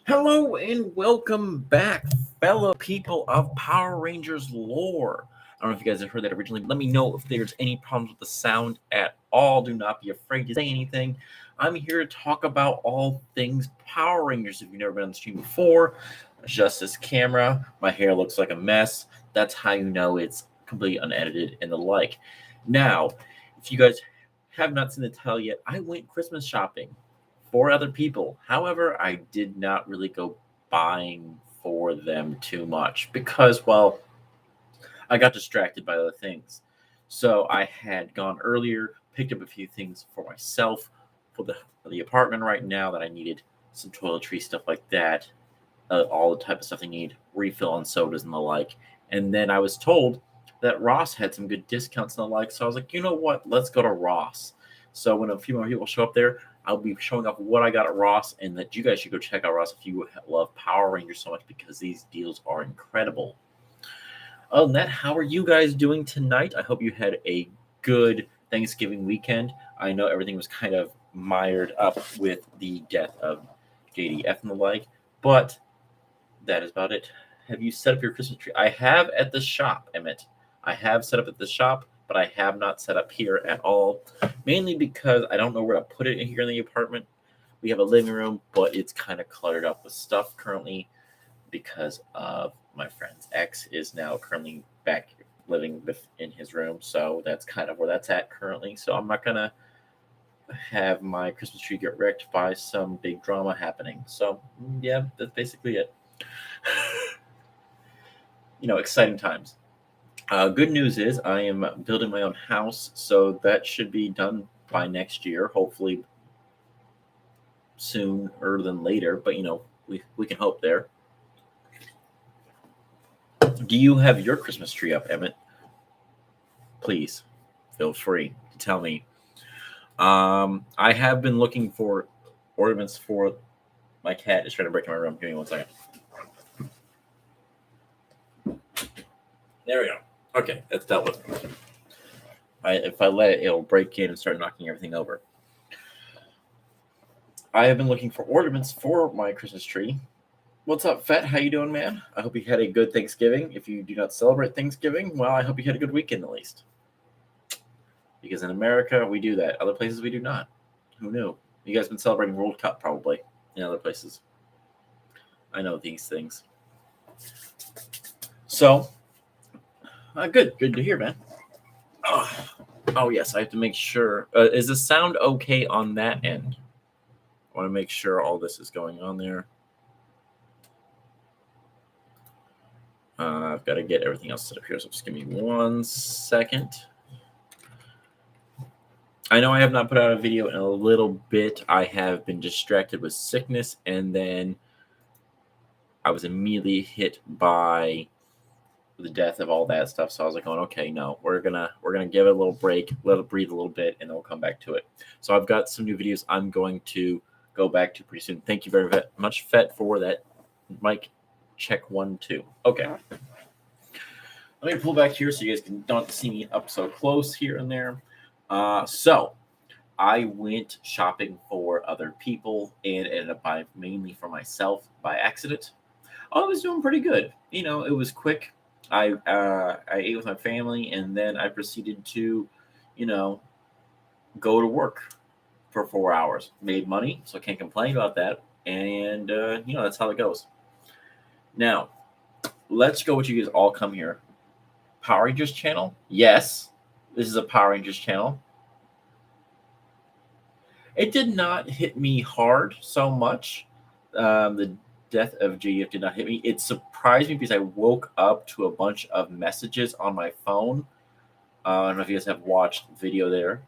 Hello and welcome back, fellow people of Power Rangers lore. I don't know if you guys have heard that originally, but let me know if there's any problems with the sound at all. Do not be afraid to say anything. I'm here to talk about all things Power Rangers. If you've never been on the stream before, just this camera. My hair looks like a mess. That's how you know it's completely unedited and the like. Now, if you guys have not seen the title yet, I went Christmas shopping for other people. However, I did not really go buying for them too much because, well, I got distracted by other things. So I had gone earlier, picked up a few things for myself for the apartment right now that I needed, some toiletry stuff like that, all the type of stuff they need, refill on sodas and the like. And then I was told that Ross had some good discounts and the like. So I was like, you know what? Let's go to Ross. So when a few more people show up there, I'll be showing off what I got at Ross, and that you guys should go check out Ross if you love Power Rangers so much because these deals are incredible. Other than that, how are you guys doing tonight? I hope you had a good Thanksgiving weekend. I know everything was kind of mired up with the death of JDF and the like, but that is about it. Have you set up your Christmas tree? I have at the shop, Emmett. I have set up at the shop, but I have not set up here at all. Mainly because I don't know where to put it in here in the apartment. We have a living room, but it's kind of cluttered up with stuff currently because of my friend's ex is now currently back living in his room. So that's kind of where that's at currently. So I'm not gonna have my Christmas tree get wrecked by some big drama happening. So yeah, that's basically it. Exciting times. Good news is I am building my own house, so that should be done by next year, hopefully sooner than later. But we can hope there. Do you have your Christmas tree up, Emmett? Please feel free to tell me. I have been looking for ornaments for my cat. Is trying to break in my room. Give me 1 second. There we go. Okay, that's dealt with. If I let it, it'll break in and start knocking everything over. I have been looking for ornaments for my Christmas tree. What's up, Fett? How you doing, man? I hope you had a good Thanksgiving. If you do not celebrate Thanksgiving, well, I hope you had a good weekend at least. Because in America, we do that. Other places, we do not. Who knew? You guys been celebrating World Cup probably in other places. I know these things. So, good to hear, man. Oh yes, I have to make sure. Is the sound okay on that end? I want to make sure all this is going on there. I've got to get everything else set up here, so just give me 1 second. I know I have not put out a video in a little bit. I have been distracted with sickness, and then I was immediately hit by the death of all that stuff. So I was like, going, okay, no, we're gonna give it a little break, let it breathe a little bit, and then we'll come back to it. So I've got some new videos I'm going to go back to pretty soon. Thank you very much, Fett, for that. Mike, check 1, 2. Okay. Let me pull back here so you guys don't see me up so close here and there. So I went shopping for other people and ended up buying mainly for myself by accident. I was doing pretty good. It was quick. I ate with my family, and then I proceeded to, go to work for 4 hours. Made money, so I can't complain about that. And that's how it goes. Now, let's go with you guys all come here. Power Rangers channel? Yes, this is a Power Rangers channel. It did not hit me hard so much. The death of JDF did not hit me. It surprised me because I woke up to a bunch of messages on my phone. I don't know if you guys have watched the video there.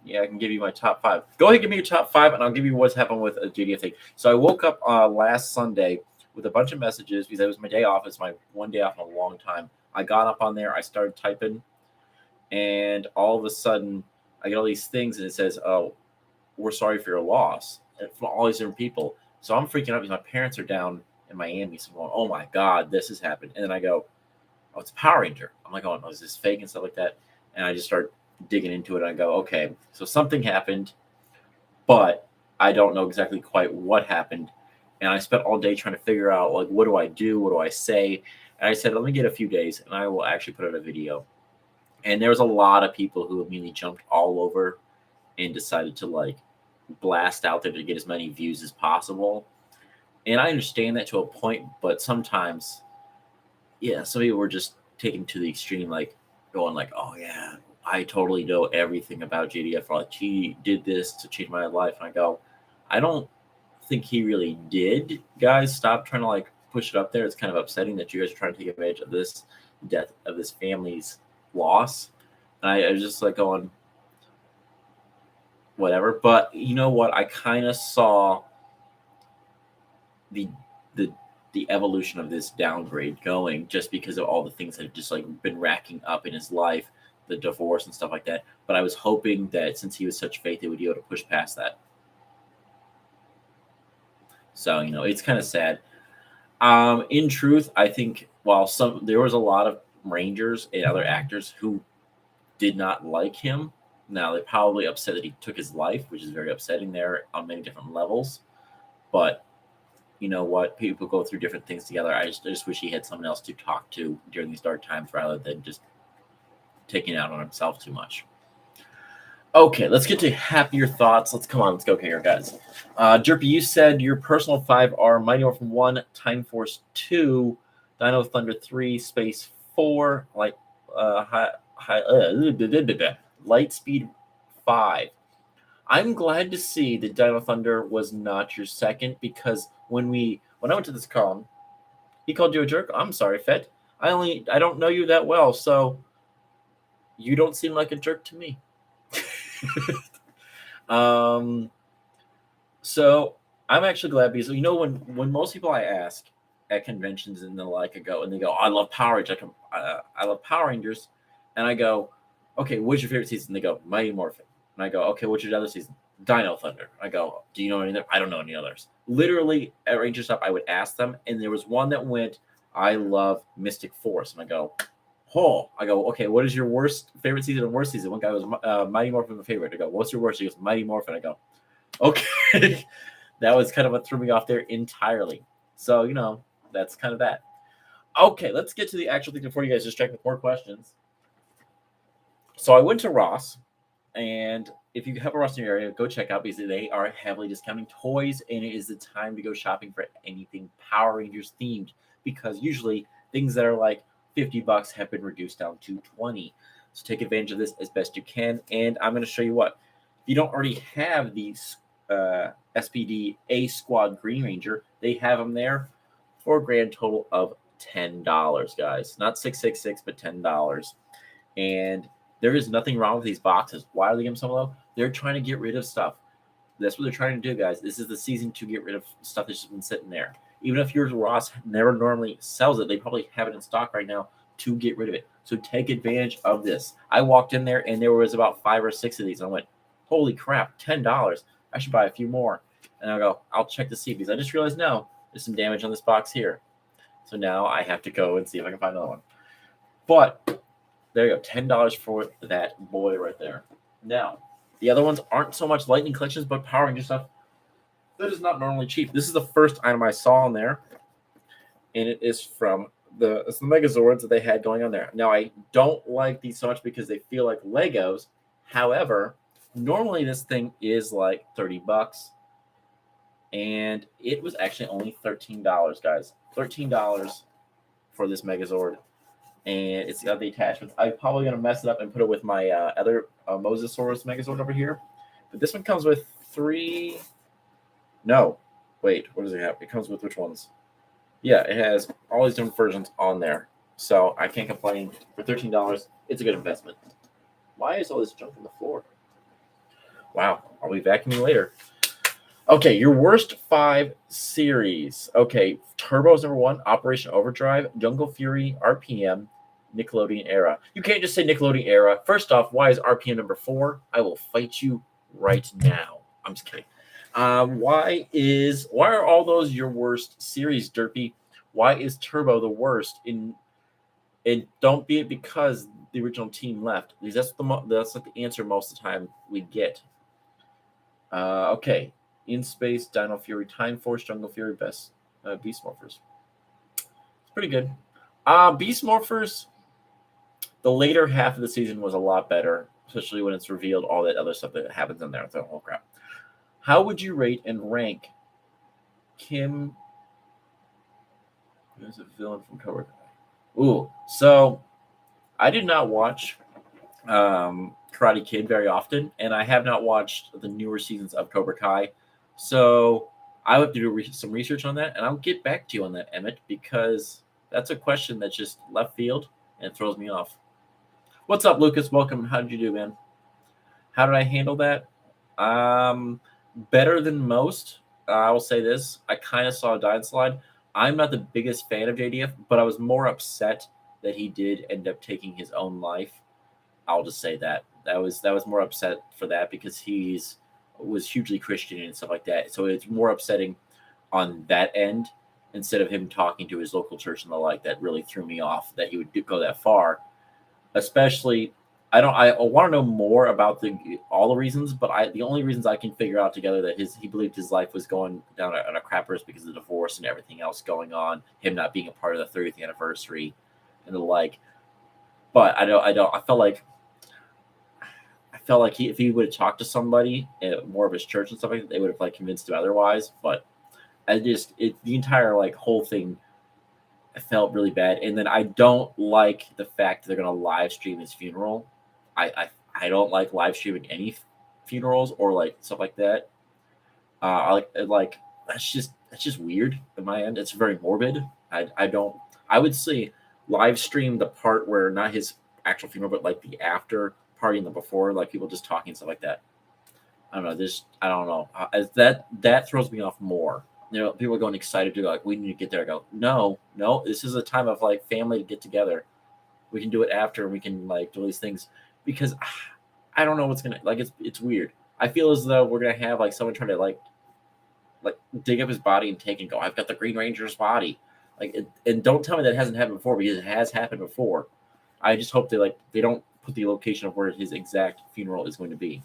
Yeah, I can give you my top 5. Go ahead and give me your top 5, and I'll give you what's happened with a JDF thing. So I woke up last Sunday with a bunch of messages because it was my day off. It's my one day off in a long time. I got up on there. I started typing, and all of a sudden, I get all these things, and it says, "Oh, we're sorry for your loss," and from all these different people. So I'm freaking out because my parents are down in Miami. So I'm going, "Oh my God, this has happened." And then I go, "Oh, it's a Power Ranger." I'm like, "Oh, no, is this fake?" and stuff like that. And I just start digging into it. And I go, "Okay, so something happened, but I don't know exactly quite what happened. And I spent all day trying to figure out, like, what do I do? What do I say? And I said, let me get a few days and I will actually put out a video. And there was a lot of people who immediately jumped all over and decided to, like, blast out there to get as many views as possible. And I understand that to a point, but sometimes, yeah, some people were just taken to the extreme, like going like, oh yeah, I totally know everything about JDF. Like, he did this to change my life. And I go, I don't think he really did. Guys, stop trying to, like, push it up there. It's kind of upsetting that you guys are trying to take advantage of this death of this family's loss. And I was just like going, whatever. But you know what? I kind of saw the the the evolution of this downgrade going just because of all the things that have just, like, been racking up in his life, the divorce and stuff like that. But I was hoping that since he was such faith, they would be able to push past that. So, it's kind of sad. In truth, I think while there was a lot of Rangers and other actors who did not like him. Now, they're probably upset that he took his life, which is very upsetting there on many different levels. But you know what? People go through different things together. I just wish he had someone else to talk to during these dark times rather than just taking out on himself too much. Okay, let's get to happier thoughts. Let's go here, guys. Derpy, you said your personal 5 are Mighty Morphin 1, Time Force 2, Dino Thunder 3, Space 4, Lightspeed 5. I'm glad to see that Dino Thunder was not your second, because when I went to this column, he called you a jerk. I'm sorry, Fett. I don't know you that well, so you don't seem like a jerk to me. So I'm actually glad, because when most people I ask at conventions and they go, I love Power Rangers. I love Power Rangers, and I go, okay, what's your favorite season? They go, Mighty Morphin, and I go, okay, what's your other season? Dino Thunder. I go, do you know any other? I don't know any others. Literally at Ranger Stop, I would ask them, and there was one that went, I love Mystic Force, and I go, okay, what is your favorite season and worst season? One guy was Mighty Morphin, my favorite. I go, what's your worst? He goes, Mighty Morphin. I go, okay. That was kind of what threw me off there entirely. So, that's kind of that. Okay, let's get to the actual thing before you guys distract with more questions. So I went to Ross, and if you have a Ross in your area, go check out, because they are heavily discounting toys, and it is the time to go shopping for anything Power Rangers themed, because usually things that are like $50 have been reduced down to $20. So take advantage of this as best you can. And I'm going to show you what. If you don't already have these SPD A Squad Green Ranger, they have them there for a grand total of $10, guys. Not $666, but $10. And there is nothing wrong with these boxes. Why are they giving them so low? They're trying to get rid of stuff. That's what they're trying to do, guys. This is the season to get rid of stuff that's just been sitting there. Even if yours Ross never normally sells it, they probably have it in stock right now to get rid of it. So take advantage of this. I walked in there and there was about 5 or 6 of these. And I went, holy crap, $10. I should buy a few more. And I go, I'll check to see, because I just realized now there's some damage on this box here. So now I have to go and see if I can find another one. But there you go, $10 for that boy right there. Now, the other ones aren't so much Lightning collections, but Power Ranger stuff. That is not normally cheap. This is the first item I saw on there, and it is from the Megazords that they had going on there. Now, I don't like these so much because they feel like Legos. However, normally this thing is like $30, and it was actually only $13, guys. $13 for this Megazord, and it's got the attachments. I'm probably going to mess it up and put it with my other Mosasaurus Megazord over here. But this one comes with 3... No. Wait, what does it have? It comes with which ones? Yeah, it has all these different versions on there. So I can't complain. For $13, it's a good investment. Why is all this junk on the floor? Wow, I'll be vacuuming later. Okay, your worst 5 series. Okay, Turbo's number 1, Operation Overdrive, Jungle Fury, RPM, Nickelodeon Era. You can't just say Nickelodeon Era. First off, why is RPM number 4? I will fight you right now. I'm just kidding. Why are all those your worst series, Derpy? Why is Turbo the worst? And don't be it because the original team left, because that's like the answer most of the time we get. Okay, In Space, Dino Fury, Time Force, Jungle Fury, Beast Morphers. It's pretty good. Beast Morphers, the later half of the season was a lot better, especially when it's revealed all that other stuff that happens in there. It's like, oh crap. How would you rate and rank Kim? Who's a villain from Cobra Kai? Ooh, so I did not watch Karate Kid very often, and I have not watched the newer seasons of Cobra Kai. So I have to do some research on that, and I'll get back to you on that, Emmett, because that's a question that's just left field and it throws me off. What's up, Lucas? Welcome. How did you do, man? How did I handle that? Better than most. I will say this. I kind of saw a downslide. I'm not the biggest fan of JDF, but I was more upset that he did end up taking his own life. I'll just say that. That was more upset for that because was hugely Christian and stuff like that. So it's more upsetting on that end instead of him talking to his local church and the like. That really threw me off that he would go that far. Especially, I want to know more about all the reasons, but the only reasons I can figure out together that he believed his life was going down on a crapper is because of the divorce and everything else going on, him not being a part of the 30th anniversary and the like. But I felt like if he would have talked to somebody, more of his church and stuff like that, they would have like convinced him otherwise. But the entire like whole thing, I felt really bad. And then I don't like the fact that they're going to live stream his funeral. I don't like live streaming any funerals or like stuff like that. Like that's just weird in my end. It's very morbid. I would say live stream the part where not his actual funeral, but like the after party and the before, like people just talking and stuff like that. I don't know. I don't know. That throws me off more. People are going excited to like, we need to get there. I go, no, this is a time of like family to get together. We can do it after, and we can like do these things because I don't know what's gonna like. It's weird. I feel as though we're gonna have like someone trying to like dig up his body and take and go. I've got the Green Ranger's body. And don't tell me that hasn't happened before because it has happened before. I just hope they don't put the location of where his exact funeral is going to be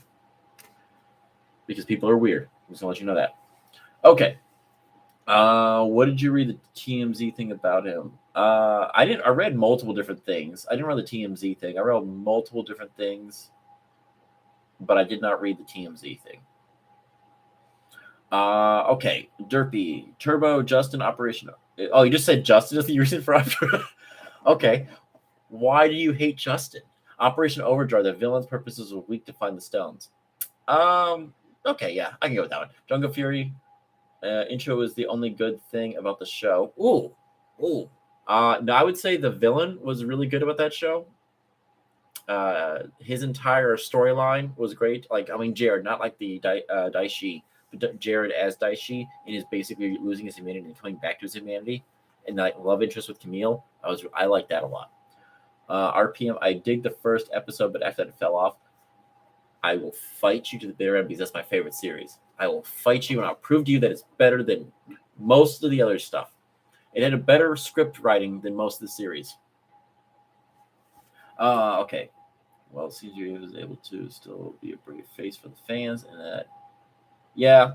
because people are weird. I'm just gonna let you know that. Okay. What did you read the TMZ thing about him? I read multiple different things. I didn't read the TMZ thing. I read multiple different things, but I did not read the TMZ thing. Okay. Derpy, Turbo, Justin, Operation. Oh, you just said Justin is the reason for Okay. Why do you hate Justin? Operation Overdrive, the villain's purposes were weak to find the stones. Okay, yeah, I can go with that one. Jungle Fury, intro is the only good thing about the show. Ooh. No, I would say the villain was really good about that show. His entire storyline was great. Like, I mean, Jared, not like the Daishi, but Jared as Daishi, and is basically losing his humanity and coming back to his humanity, and like love interest with Camille. I like that a lot. RPM, I dig the first episode, but after that it fell off. I will fight you to the bitter end because that's my favorite series. I will fight you and I'll prove to you that it's better than most of the other stuff. It had a better script writing than most of the series. Okay. Well, CJ was able to still be a brave face for the fans, and that, yeah,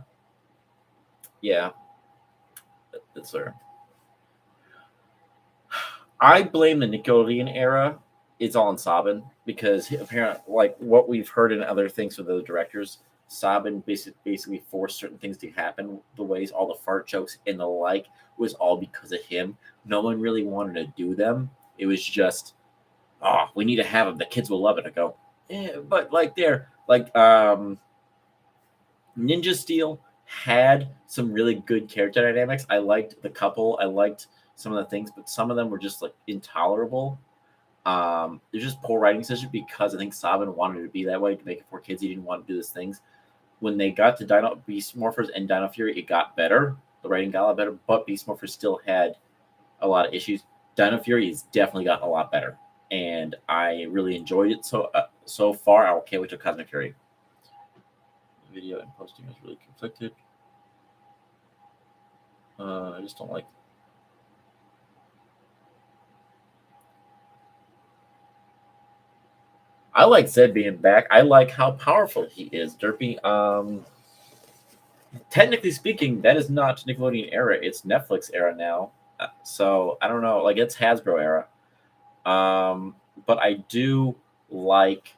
that's fair. I blame the Nickelodeon era. It's all on Sabin because apparently, like what we've heard in other things with the directors, Sabin basically forced certain things to happen. The ways all the fart jokes and the like was all because of him. No one really wanted to do them. It was just, oh, we need to have them. The kids will love it. I go, yeah, but like Ninja Steel had some really good character dynamics. I liked the couple. I liked some of the things, but some of them were just like intolerable. There's just poor writing decision because I think Sabin wanted it to be that way to make it for kids. He didn't want to do these things. When they got to Beast Morphers and Dino Fury, it got better. The writing got a lot better, but Beast Morphers still had a lot of issues. Dino Fury has definitely gotten a lot better, and I really enjoyed it so far. I can't wait till Cosmic Fury. The video and posting is really conflicted. I just don't like. I like Zed being back. I like how powerful he is, Derpy. technically speaking, that is not Nickelodeon era. It's Netflix era now. So I don't know. Like it's Hasbro era. But I do like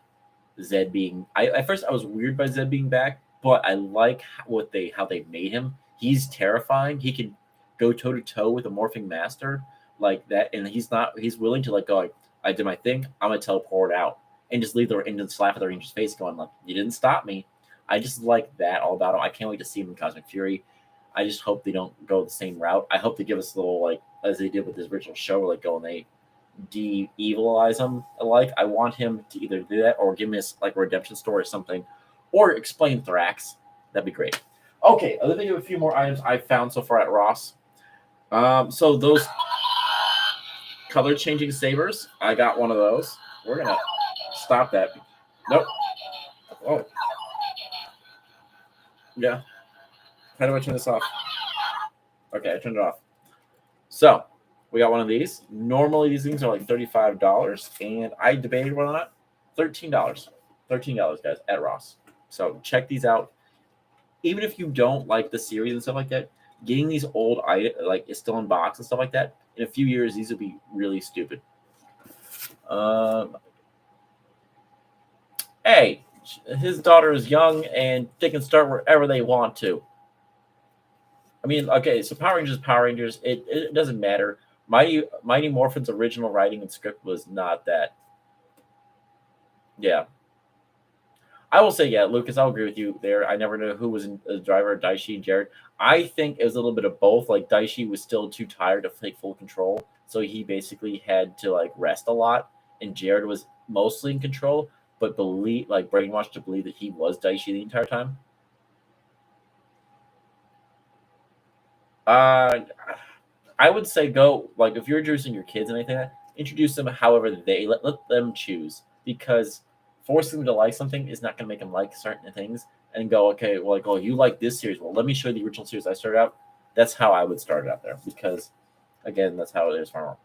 Zed being. At first I was weird by Zed being back, but I like how they made him. He's terrifying. He can go toe to toe with a morphing master like that, and he's not. He's willing to like go. Like, I did my thing. I'm gonna teleport out and just leave the and just slap at the ranger's face, going like, "You didn't stop me." I just like that all about him. I can't wait to see him in Cosmic Fury. I just hope they don't go the same route. I hope they give us a little like as they did with his original show, like go and they de-evilize him alike. I want him to either do that or give me like a redemption story or something, or explain Thrax. That'd be great. Okay, let me do a few more items I found so far at Ross. So those color changing sabers, I got one of those. We're gonna stop that. Nope. Oh, yeah. How do I turn this off? Okay, I turned it off. So we got one of these. Normally these things are like $35, and I debated whether or not $13. $13, guys, at Ross. So check these out. Even if you don't like the series and stuff like that, getting these old items like is still in box and stuff like that, in a few years these will be really stupid. Hey, his daughter is young and they can start wherever they want to. I mean, okay, so Power Rangers, Power Rangers, it doesn't matter. Mighty Morphin's original writing and script was not that. Yeah, I will say, yeah, Lucas, I'll agree with you there. I never knew who was in the driver, Daishi and Jared. I think it was a little bit of both. Like Daishi was still too tired to take full control, so he basically had to like rest a lot, and Jared was mostly in control, but believe like brainwashed to believe that he was Daishi the entire time. Uh, I would say go like if you're introducing your kids and anything like that, introduce them however they let them choose because forcing them to like something is not going to make them like certain things and go okay well like oh you like this series well let me show you the original series I started out. That's how I would start it out there because again that's how it is for me.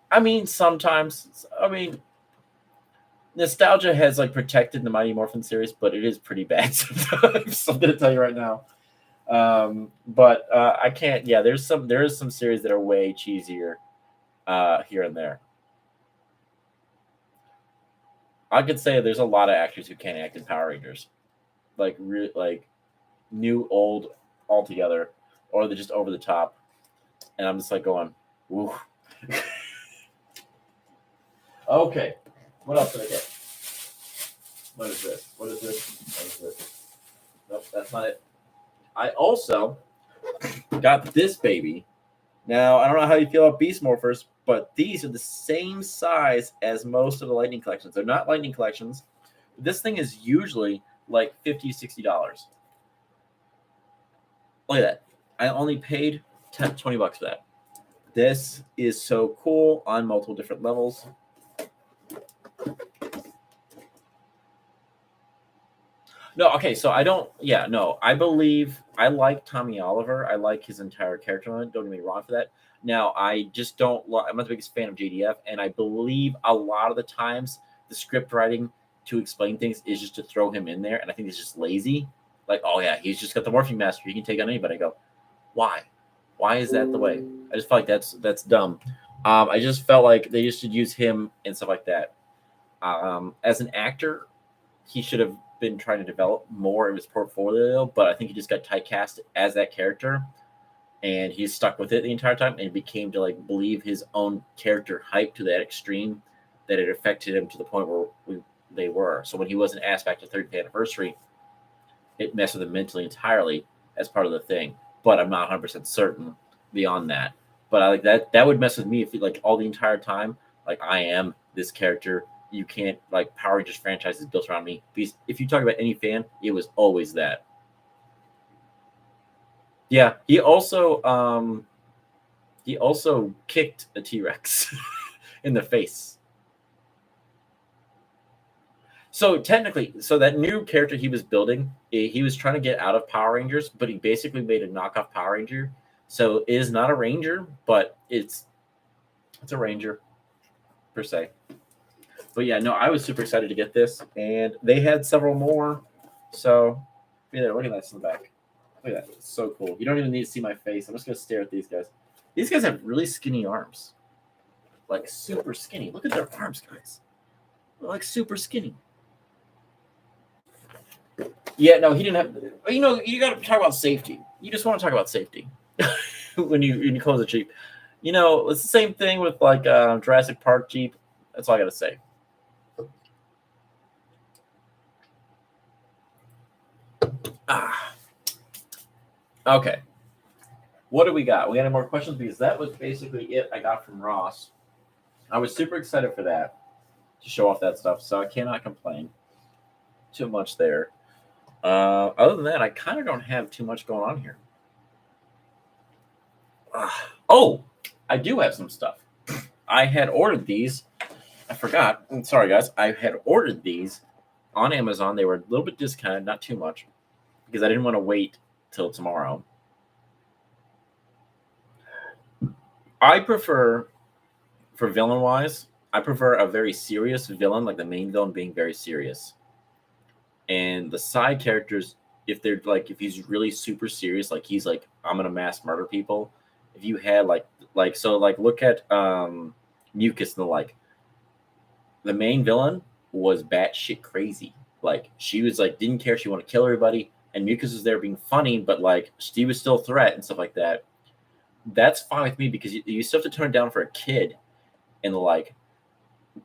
I mean sometimes I mean nostalgia has like protected the Mighty Morphin series, but it is pretty bad sometimes. I'm going to tell you right now. But I can't. Yeah, there is some series that are way cheesier here and there. I could say there's a lot of actors who can't act in Power Rangers, like new, old, altogether, or they're just over the top. And I'm just like going, ooh. Okay, what else did I get? What is this? What is this? What is this? Nope, that's not it. I also got this baby. Now, I don't know how you feel about Beast Morphers, but these are the same size as most of the Lightning collections. They're not Lightning collections. This thing is usually like $50, $60. Look at that. I only paid 10, $20 for that. This is so cool on multiple different levels. No, okay, so I don't. Yeah, no, I believe I like Tommy Oliver. I like his entire character line. Don't get me wrong for that. Now, I just don't. I'm not the biggest fan of JDF, and I believe a lot of the times the script writing to explain things is just to throw him in there, and I think it's just lazy. Like, oh yeah, he's just got the morphing master. He can take on anybody. I go, why? Why is that the way? I just felt like that's dumb. I just felt like they just should use him and stuff like that. As an actor, he should have been trying to develop more of his portfolio, but I think he just got typecast as that character, and he's stuck with it the entire time, and it became to like believe his own character hype to that extreme that it affected him to the point where they were. So when he wasn't asked back to 30th anniversary, it messed with him mentally entirely as part of the thing. But I'm not 100% certain beyond that. But I like that. That would mess with me if like all the entire time, like I am this character. You can't like Power Rangers franchise is built around me. Because if you talk about any fan, it was always that. Yeah, he also kicked a T-Rex in the face. So technically, so that new character he was building, he was trying to get out of Power Rangers, but he basically made a knockoff Power Ranger. So it is not a Ranger, but it's a Ranger per se. But yeah, no, I was super excited to get this, and they had several more. So Yeah, look at that in the back. Look at that. It's so cool. You don't even need to see my face. I'm just gonna stare at these guys. These guys have really skinny arms. Like super skinny. Look at their arms, guys. They're like super skinny. Yeah, no, he didn't have. You know, you got to talk about safety. You just want to talk about safety when you close a Jeep. You know, it's the same thing with like Jurassic Park Jeep. That's all I got to say. Ah, okay. What do we got? We got any more questions? Because that was basically it I got from Ross. I was super excited for that to show off that stuff, so I cannot complain too much there. Other than that, I kind of don't have too much going on here. Oh, I do have some stuff. I had ordered these. I forgot. I'm sorry, guys. I had ordered these on Amazon. They were a little bit discounted, not too much, because I didn't want to wait till tomorrow. I prefer, for villain wise, I prefer a very serious villain, like the main villain being very serious. And the side characters, if they're like, if he's really super serious, like he's like, I'm gonna mass murder people. If you had like so like look at Mucus and the like, the main villain was batshit crazy. Like she was like didn't care, she wanted to kill everybody, and Mucus was there being funny, but like she was still a threat and stuff like that. That's fine with me because you still have to turn it down for a kid and the like.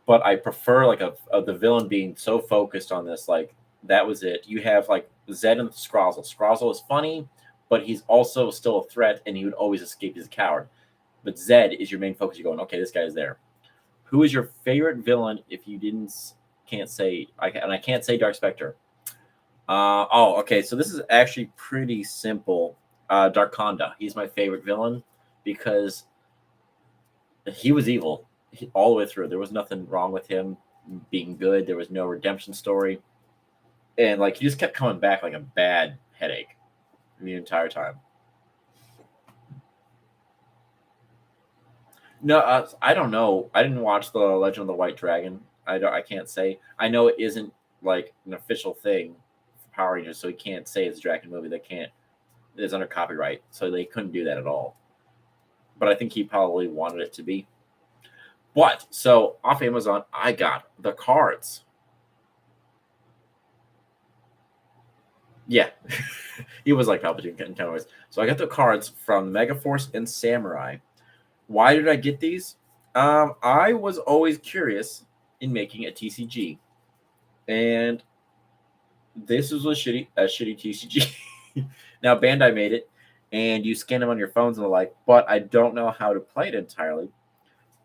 But I prefer like the villain being so focused on this, like that was it. You have like Zed and Scrozzle. Scrozzle is funny, but he's also still a threat, and he would always escape as a coward. But Zed is your main focus. You're going, okay, this guy is there. Who is your favorite villain? If you can't say, and I can't say Dark Spectre. Oh, okay. So this is actually pretty simple. Darkonda. He's my favorite villain because he was evil all the way through. There was nothing wrong with him being good. There was no redemption story, and like he just kept coming back like a bad headache the entire time. No, I don't know. I didn't watch the Legend of the White Dragon. I don't. I can't say. I know it isn't like an official thing for Power Rangers, so he can't say it's a Dragon movie. They can't. It's under copyright, so they couldn't do that at all. But I think he probably wanted it to be. But so off Amazon, I got the cards. Yeah, he was like Palpatine in kind of ways. So I got the cards from Megaforce and Samurai. Why did I get these? I was always curious in making a TCG, and this was a shitty TCG. Now Bandai made it, and you scan them on your phones and the like. But I don't know how to play it entirely.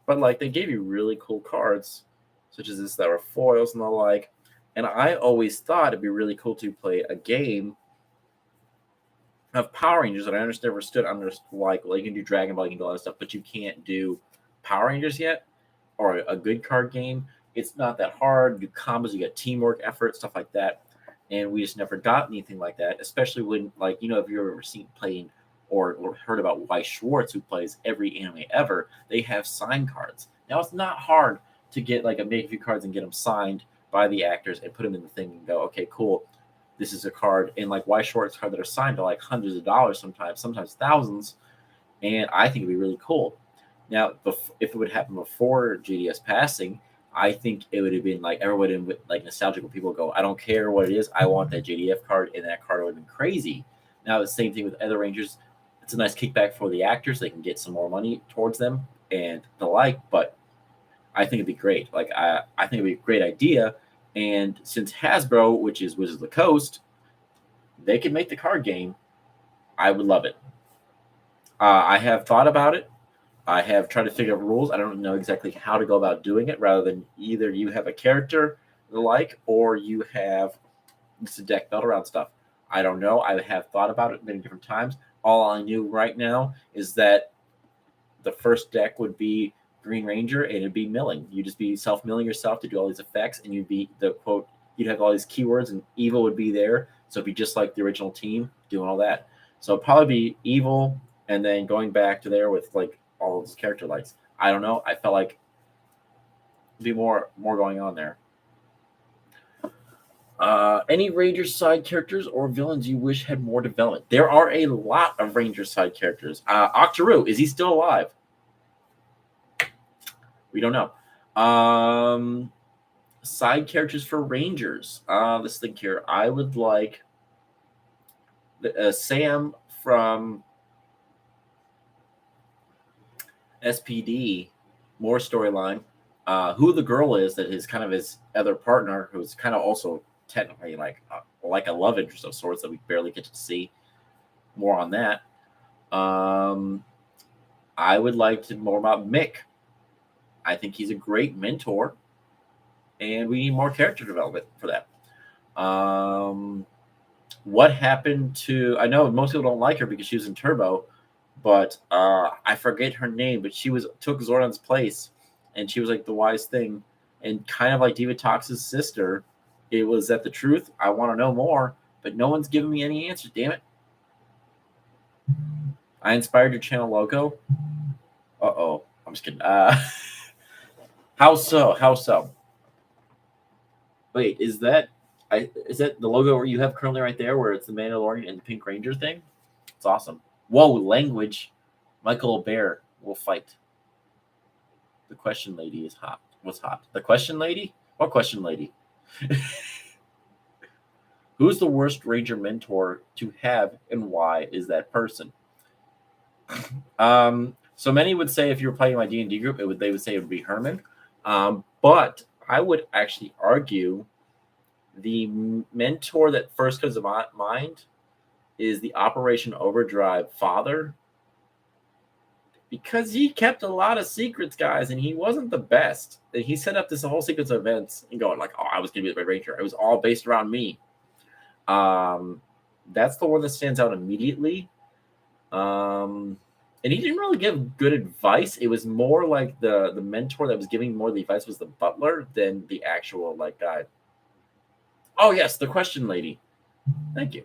But like they gave you really cool cards, such as this that were foils and the like. And I always thought it'd be really cool to play a game of Power Rangers that I understood under like well, you can do Dragon Ball, you can do all that stuff, but you can't do Power Rangers yet, or a good card game. It's not that hard. You do combos, you got teamwork, effort, stuff like that. And we just never got anything like that, especially when like if you've ever seen playing or heard about Weiss Schwartz, who plays every anime ever, they have signed cards. Now it's not hard to get like make a few cards and get them signed by the actors and put them in the thing and go, okay, cool, this is a card, and like Weiss Schwartz cards that are signed to like hundreds of dollars sometimes thousands, and I think it'd be really cool. Now, if it would happen before GDS passing, I think it would have been like everyone in like nostalgic when people go, I don't care what it is, I want that JDF card, and that card would have been crazy. Now the same thing with other Rangers. It's a nice kickback for the actors; they can get some more money towards them and the like. But I think it'd be great. Like I think it'd be a great idea. And since Hasbro, which is Wizards of the Coast, they can make the card game, I would love it. I have thought about it. I have tried to figure out rules. I don't know exactly how to go about doing it, rather than either you have a character the like, or you have just a deck built around stuff. I don't know. I have thought about it many different times. All I knew right now is that the first deck would be Green Ranger, and it'd be milling. You'd just be self-milling yourself to do all these effects, and you'd be the quote, you'd have all these keywords, and Evil would be there. So it'd be just like the original team doing all that. So it'd probably be Evil, and then going back to there with like all of his character lights. I don't know. I felt like there'd be more going on there. Any Ranger side characters or villains you wish had more development? There are a lot of Ranger side characters. Octoroon, is he still alive? We don't know. Side characters for Rangers. Let's think here. I would like Sam from SPD, more storyline. Who the girl is that is kind of his other partner, who's kind of also technically like a love interest of sorts that we barely get to see. More on that. I would like to more about Mick. I think he's a great mentor, and we need more character development for that. What happened to? I know most people don't like her because she was in Turbo, but I forget her name. But she took Zordon's place, and she was like the wise thing, and kind of like Divatox's sister. It was that the truth. I want to know more, but no one's giving me any answers. Damn it! I inspired your channel logo. Uh-oh. I'm just kidding. How so? How so? Wait, is that the logo where you have currently right there, where it's the Mandalorian and the Pink Ranger thing? It's awesome. Whoa, language. Michael O'Bear will fight. The question lady is hot. What's hot? The question lady? What question lady? Who's the worst Ranger mentor to have, and why is that person? So many would say if you were playing my D&D group, they would say it would be Herman. But I would actually argue the mentor that first comes to mind is the Operation Overdrive father, because he kept a lot of secrets, guys, and he wasn't the best. And he set up this whole sequence of events and going like, "Oh, I was going to be the Red Ranger. It was all based around me." That's the one that stands out immediately. And he didn't really give good advice. It was more like the mentor that was giving more of the advice was the butler than the actual like guy. Oh yes, the question lady. Thank you.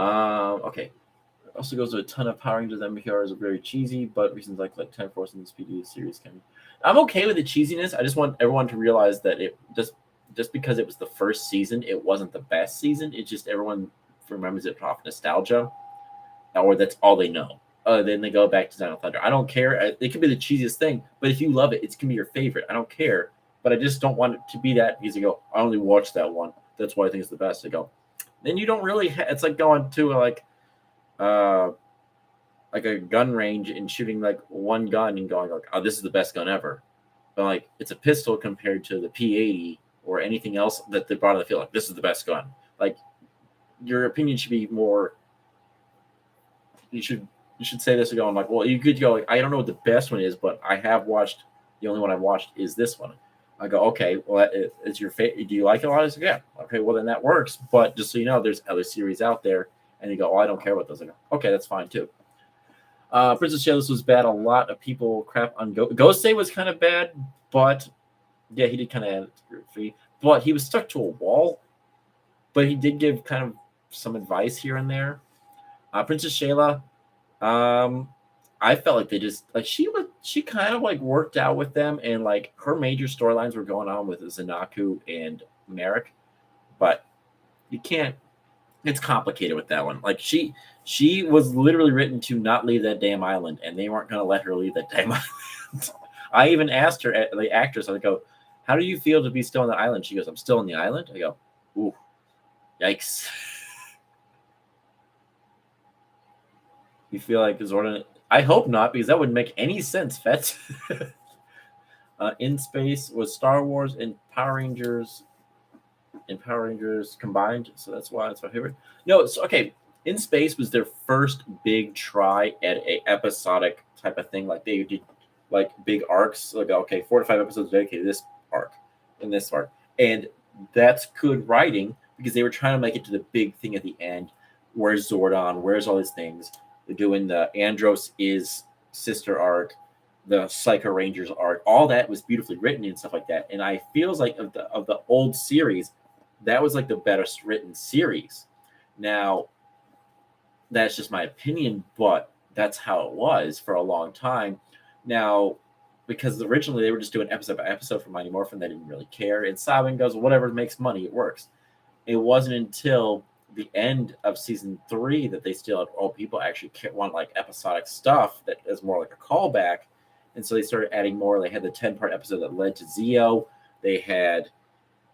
Okay. Also goes to a ton of Power Rangers. MPRs are very cheesy, but reasons like Time Force and the SPD series can. I'm okay with the cheesiness. I just want everyone to realize that it just because it was the first season, it wasn't the best season. It's just everyone remembers it off nostalgia, or that's all they know. Then they go back to Dino Thunder. I don't care. It could be the cheesiest thing, but if you love it, it's gonna be your favorite. I don't care, but I just don't want it to be that because you go, I only watched that one. That's why I think it's the best. I go, then you don't really. It's like going to like a gun range and shooting like one gun and going like, oh, this is the best gun ever. But like it's a pistol compared to the P80 or anything else that they brought in the field. Like this is the best gun. Like your opinion should be more. You should say this and go. I'm like, well, you could go like, I don't know what the best one is, but I have watched. The only one I've watched is this one. I go, okay, well, it's your favorite. Do you like it a lot? I say, yeah. Okay, well then that works. But just so you know, there's other series out there. And you go, oh, I don't care about those. I go, okay, that's fine too. Princess Jealous was bad. A lot of people crap on Gosei was kind of bad, but yeah, he did kind of add free. But he was stuck to a wall. But he did give kind of some advice here and there. Princess Shayla, I felt like they just like she kind of like worked out with them, and like her major storylines were going on with Zanaku and Merrick, but you can't. It's complicated with that one. Like she was literally written to not leave that damn island, and they weren't going to let her leave that damn island. I even asked her, the actress, I go, "How do you feel to be still on the island?" She goes, "I'm still on the island." I go, "Ooh, yikes." You feel like Zordon? I hope not, because that wouldn't make any sense, Fett. In Space was Star Wars and Power Rangers. And Power Rangers combined, so that's why it's my favorite. No, it's okay. In Space was their first big try at a episodic type of thing. Like they did like big arcs. Like okay, 4 to 5 episodes dedicated to this arc and this arc, and that's good writing because they were trying to make it to the big thing at the end. Where's Zordon? Where's all these things? They're doing the Andros is sister arc, the Psycho Rangers arc. All that was beautifully written and stuff like that. And I feels like of the old series, that was like the best written series. Now, that's just my opinion, but that's how it was for a long time. Now, because originally they were just doing episode by episode for Mighty Morphin. They didn't really care. And Saban goes, whatever makes money, it works. It wasn't until the end of season 3 that they still had, people actually want like episodic stuff that is more like a callback. And so they started adding more. They had the 10-part episode that led to Zeo. They had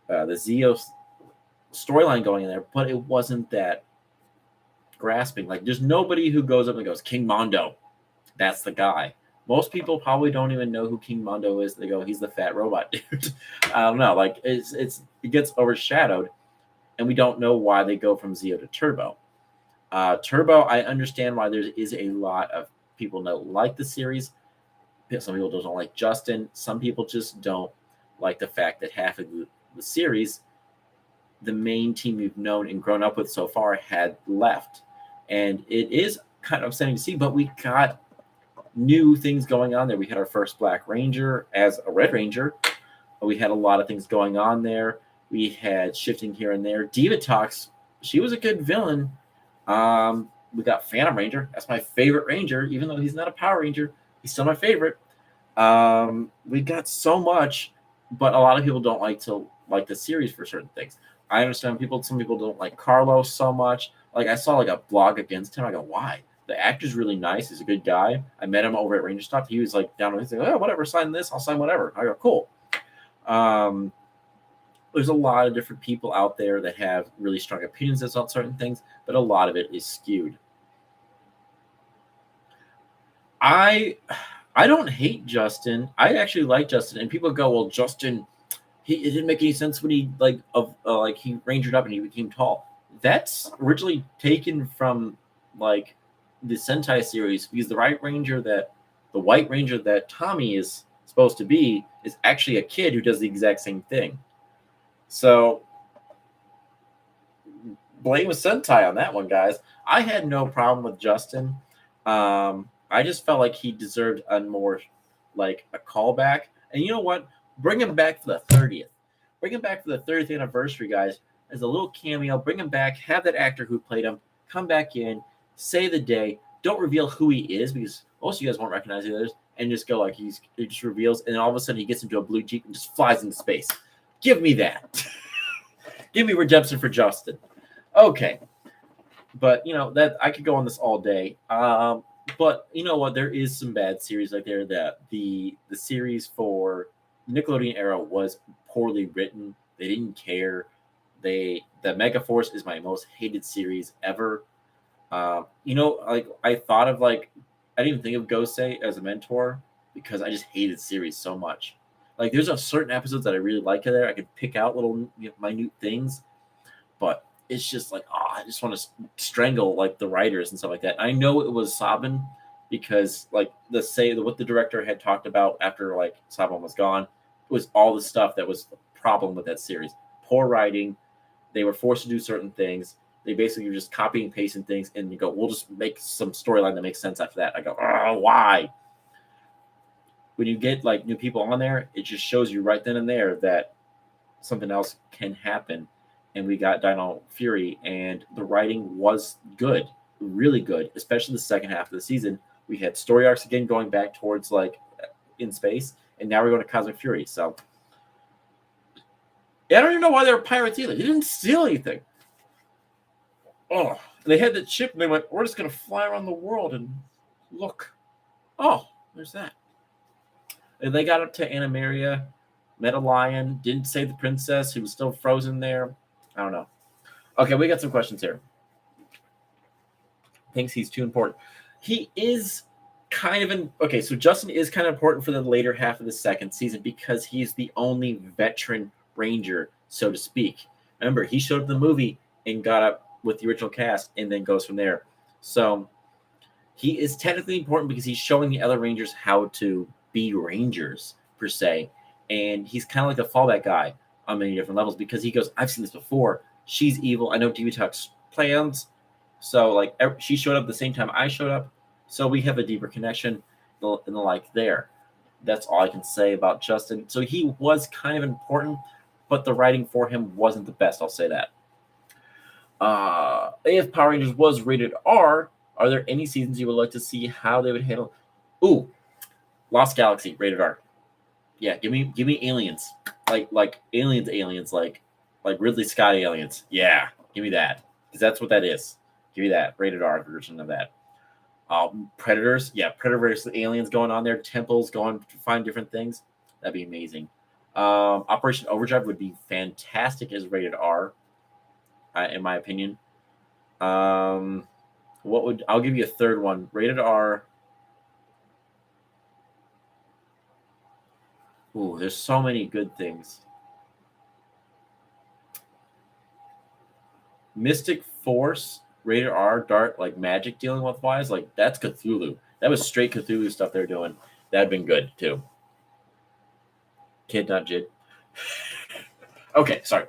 the Zeo storyline going in there, but it wasn't that grasping. Like, there's nobody who goes up and goes, King Mondo, that's the guy. Most people probably don't even know who King Mondo is. They go, he's the fat robot dude. I don't know. Like, it gets overshadowed, and we don't know why they go from Zeo to Turbo. Turbo, I understand why there is a lot of people that like the series. Some people don't like Justin. Some people just don't like the fact that half of the series, the main team we've known and grown up with so far, had left. And it is kind of upsetting to see, but we got new things going on there. We had our first Black Ranger as a Red Ranger. We had a lot of things going on there. We had shifting here and there. Divatox, she was a good villain. We got Phantom Ranger. That's my favorite Ranger. Even though he's not a Power Ranger, he's still my favorite. We got so much, but a lot of people don't like the series for certain things. I understand some people don't like Carlos so much. Like, I saw like a blog against him. I go, why? The actor's really nice. He's a good guy. I met him over at Ranger Stop. He was like down. He's like, oh, whatever, sign this. I'll sign whatever. I go, cool. There's a lot of different people out there that have really strong opinions about certain things, but a lot of it is skewed. I don't hate Justin. I actually like Justin, and people go, well, Justin, it didn't make any sense when he he rangered up and he became tall. That's originally taken from like the Sentai series, because the White Ranger that Tommy is supposed to be is actually a kid who does the exact same thing. So blame Sentai on that one, guys. I had no problem with Justin. I just felt like he deserved a more like a callback. And you know what? Bring him back for the 30th. Bring him back for the 30th anniversary, guys, as a little cameo. Bring him back. Have that actor who played him come back in, say the day. Don't reveal who he is, because most of you guys won't recognize who it is, and just go like he just reveals, and then all of a sudden he gets into a blue Jeep and just flies into space. Give me that. Give me redemption for Justin. Okay. But, that I could go on this all day. But you know what? There is some bad series like there that the series for Nickelodeon era was poorly written. They didn't care. The Megaforce is my most hated series ever. I thought of I didn't even think of Gosei as a mentor because I just hated series so much. Like, there's a certain episodes that I really like there. I could pick out little minute things, but it's just like, I just want to strangle like the writers and stuff like that. I know it was Saban because what the director had talked about after like Saban was gone was all the stuff that was the problem with that series. Poor writing. They were forced to do certain things. They basically were just copying and pasting things, and you go, we'll just make some storyline that makes sense after that. I go, why? When you get like new people on there, it just shows you right then and there that something else can happen. And we got Dino Fury, and the writing was good, really good, especially the second half of the season. We had story arcs again going back towards like in space, and now we're going to Cosmic Fury. So I don't even know why they were pirates either. They didn't steal anything. Oh, they had the ship, and they went, we're just going to fly around the world and look. Oh, there's that. And they got up to Animaria, met a lion, didn't save the princess, who was still frozen there. I don't know. Okay, we got some questions here. Thinks he's too important. He is kind of okay, so Justin is kind of important for the later half of the second season because he's the only veteran ranger, so to speak. Remember, he showed up in the movie and got up with the original cast and then goes from there. So he is technically important because he's showing the other rangers how to be rangers, per se. And he's kind of like the fallback guy on many different levels because he goes, I've seen this before. She's evil. I know Divatox plans. So, she showed up the same time I showed up. So we have a deeper connection and the like there. That's all I can say about Justin. So he was kind of important, but the writing for him wasn't the best. I'll say that. If Power Rangers was rated R, are there any seasons you would like to see how they would handle? Ooh, Lost Galaxy, rated R. Yeah, give me aliens, like aliens, like Ridley Scott aliens. Yeah, give me that because that's what that is. Give me that rated R version of that. Predators, yeah, Predator versus aliens going on there. Temples going to find different things. That'd be amazing. Operation Overdrive would be fantastic as rated R, in my opinion. What would I'll give you a third one? Rated R. Ooh, there's so many good things. Mystic Force, rated R, dark, like magic dealing with wise, like that's Cthulhu. That was straight Cthulhu stuff they're doing. That'd been good too. Kid, not Jid. Okay, sorry.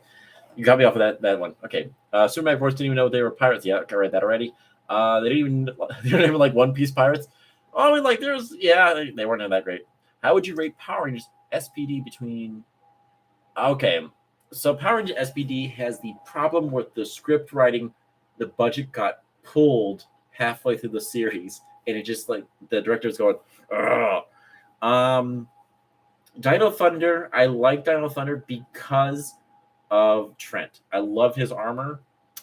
You got me off of that one. Okay. Superman Force didn't even know they were pirates yet. I read that already. They didn't even they weren't even like One Piece pirates. Oh, I mean, like there's they weren't that great. How would you rate Power Rangers SPD between? Okay, so Power Rangers SPD has the problem with the script writing. The budget got pulled halfway through the series, and it just like the director's going, ugh. Dino Thunder. I like Dino Thunder because of Trent. I love his armor.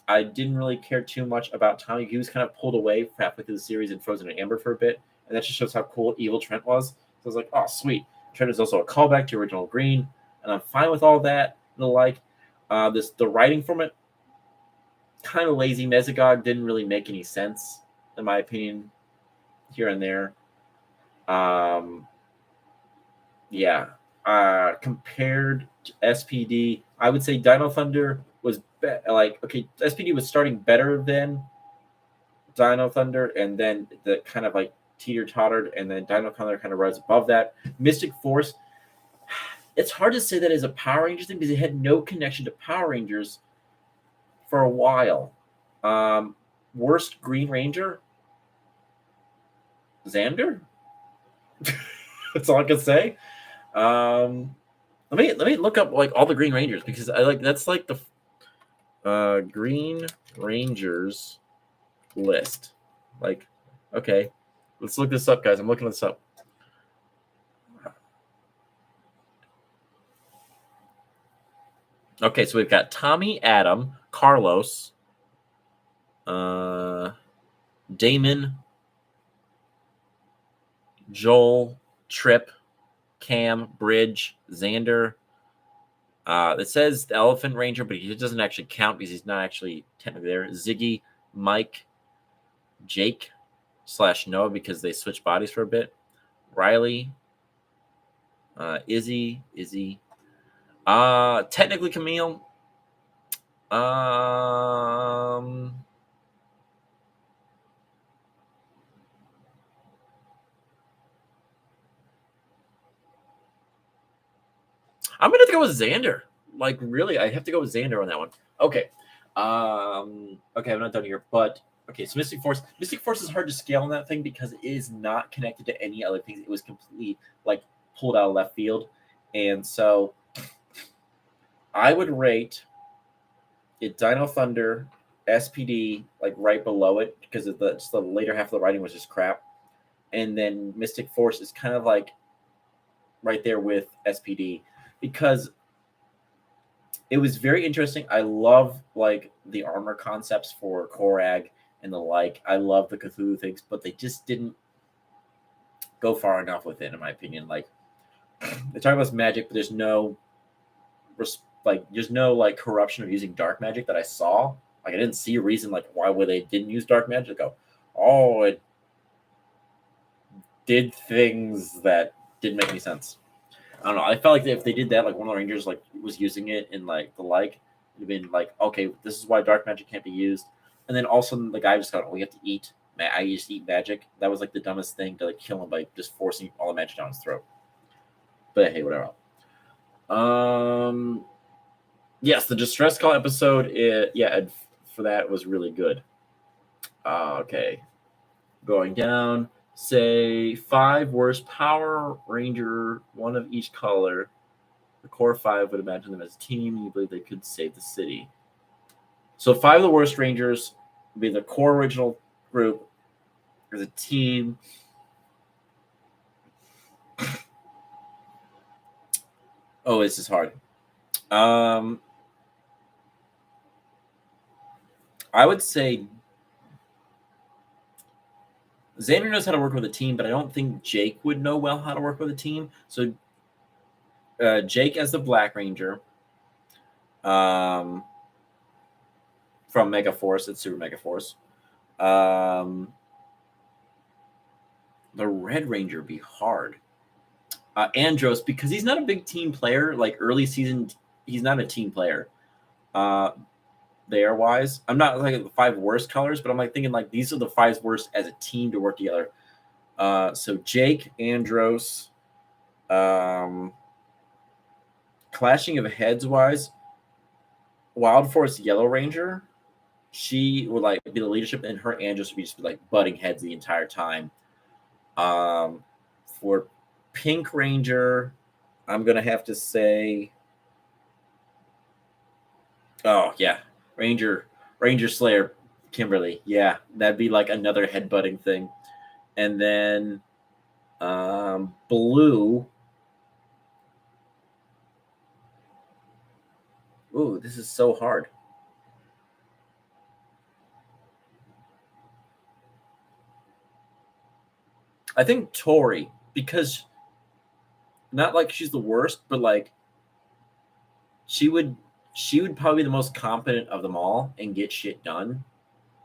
I didn't really care too much about Tommy. He was kind of pulled away halfway through the series and frozen in amber for a bit, and that just shows how cool evil Trent was. So I was like, oh sweet. Trent is also a callback to original Green, and I'm fine with all that and the like. The writing from it kind of lazy. Mesogog didn't really make any sense in my opinion, here and there. Um, yeah. Compared to SPD, I would say Dino Thunder was okay. SPD was starting better than Dino Thunder, and then the kind of like teeter tottered, and then Dino Thunder kind of rose above that. Mystic Force, it's hard to say that as a Power Rangers thing because it had no connection to Power Rangers for a while. Worst Green Ranger, Xander. That's all I can say. Let me look up like all the Green Rangers because I like that's like the Green Rangers list. Like, okay, let's look this up, guys. I'm looking this up. Okay, so we've got Tommy, Adam, Carlos, Damon, Joel, Trip, Cam, Bridge, Xander. It says the Elephant Ranger, but he doesn't actually count because he's not actually technically there. Ziggy, Mike, Jake / Noah because they switch bodies for a bit. Riley, Izzy, technically Camille. I'm gonna have to go with Xander. Like, really, I have to go with Xander on that one. Okay. Okay, I'm not done here, but okay, so Mystic Force. Mystic Force is hard to scale on that thing because it is not connected to any other things. It was completely like pulled out of left field. And so I would rate it Dino Thunder, SPD, like right below it, because just the later half of the writing was just crap. And then Mystic Force is kind of like right there with SPD because it was very interesting. I love like the armor concepts for Korag and the like. I love the Cthulhu things, but they just didn't go far enough with it, in my opinion. Like they talk about magic, but there's no like corruption of using dark magic that I saw. Like I didn't see a reason like why would they didn't use dark magic. Go, oh, it did things that didn't make any sense. I don't know. I felt like if they did that, like one of the Rangers like was using it in like the like, it'd been like, okay, this is why dark magic can't be used. And then also the guy just got, oh, we have to eat. I just eat magic. That was like the dumbest thing to like kill him by just forcing all the magic down his throat. But hey, whatever. Yes, the distress call episode. For that was really good. Okay, going down. Say 5 worst Power Ranger, one of each color. The core 5 would imagine them as a team. You believe they could save the city. So 5 of the worst Rangers would be the core original group as a team. Oh, this is hard. I would say Xander knows how to work with a team, but I don't think Jake would know well how to work with a team. So Jake as the Black Ranger, from Mega Force, it's Super Mega Force. The Red Ranger be hard. Andros, because he's not a big team player. Like early season, he's not a team player. There wise, I'm not like the 5 worst colors, but I'm like thinking like these are the 5 worst as a team to work together. So Jake, Andros, clashing of heads wise, Wild Force Yellow Ranger, she would like be the leadership, and her Andros would be just like butting heads the entire time. For Pink Ranger, I'm gonna have to say, oh yeah, Ranger Slayer, Kimberly. Yeah, that'd be like another headbutting thing. And then Blue. Ooh, this is so hard. I think Tori, because not like she's the worst, but like she would probably be the most competent of them all and get shit done.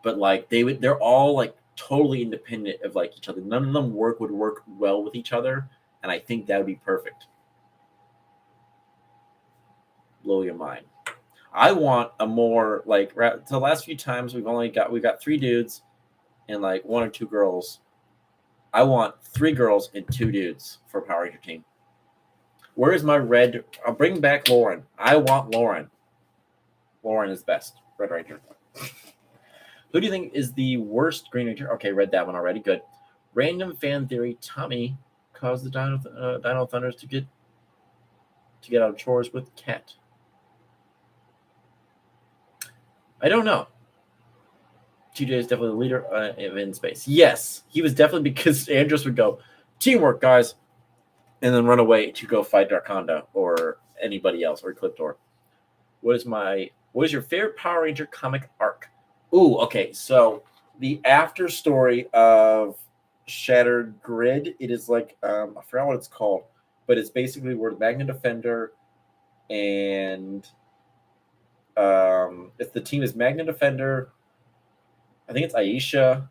But like they're all like totally independent of like each other. None of them would work well with each other, and I think that would be perfect. Blow your mind. I want a more like the last few times we got 3 dudes and like 1 or 2 girls. I want 3 girls and 2 dudes for Power Ranger team. Where is my red? I'll bring back Lauren. I want Lauren. Lauren is best. Red Ranger. Who do you think is the worst Green Ranger? Okay, read that one already. Good. Random fan theory. Tommy caused the Dino Thunders to get out of chores with Cat. I don't know. TJ is definitely the leader in space. Yes, he was definitely, because Andros would go, teamwork, guys, and then run away to go fight Darkonda or anybody else, or Ecliptor. What is your favorite Power Ranger comic arc? Ooh, okay. So the after story of Shattered Grid, it is like I forgot what it's called, but it's basically where the Magna Defender and if the team is Magna Defender, I think it's Aisha,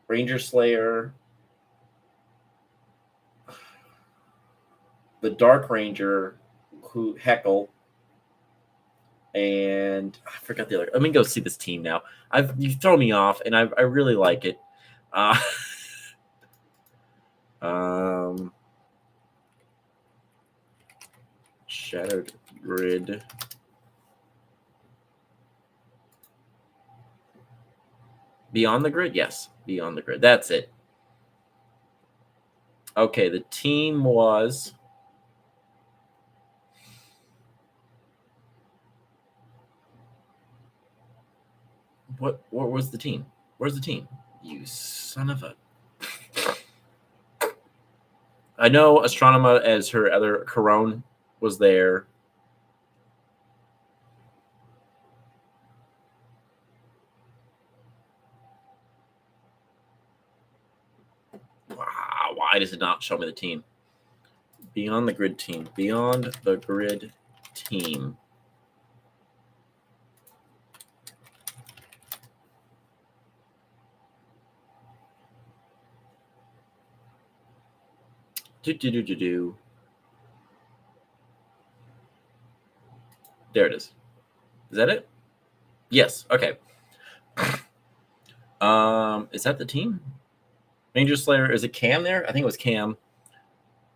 Ranger Slayer, the Dark Ranger, who Heckle, and I forgot the other. Let me go see this team now. You've thrown me off, and I really like it. Shattered Grid. Beyond the Grid? Yes, Beyond the Grid. That's it. Okay, the team was. What was the team? Where's the team? You son of a. I know Astronema as her other Corone was there. Wow, why does it not show me the team? Beyond the Grid team. Beyond the Grid team. Do. There it is. Is that it? Yes. Okay. Is that the team? Ranger Slayer. Is it Cam there? I think it was Cam.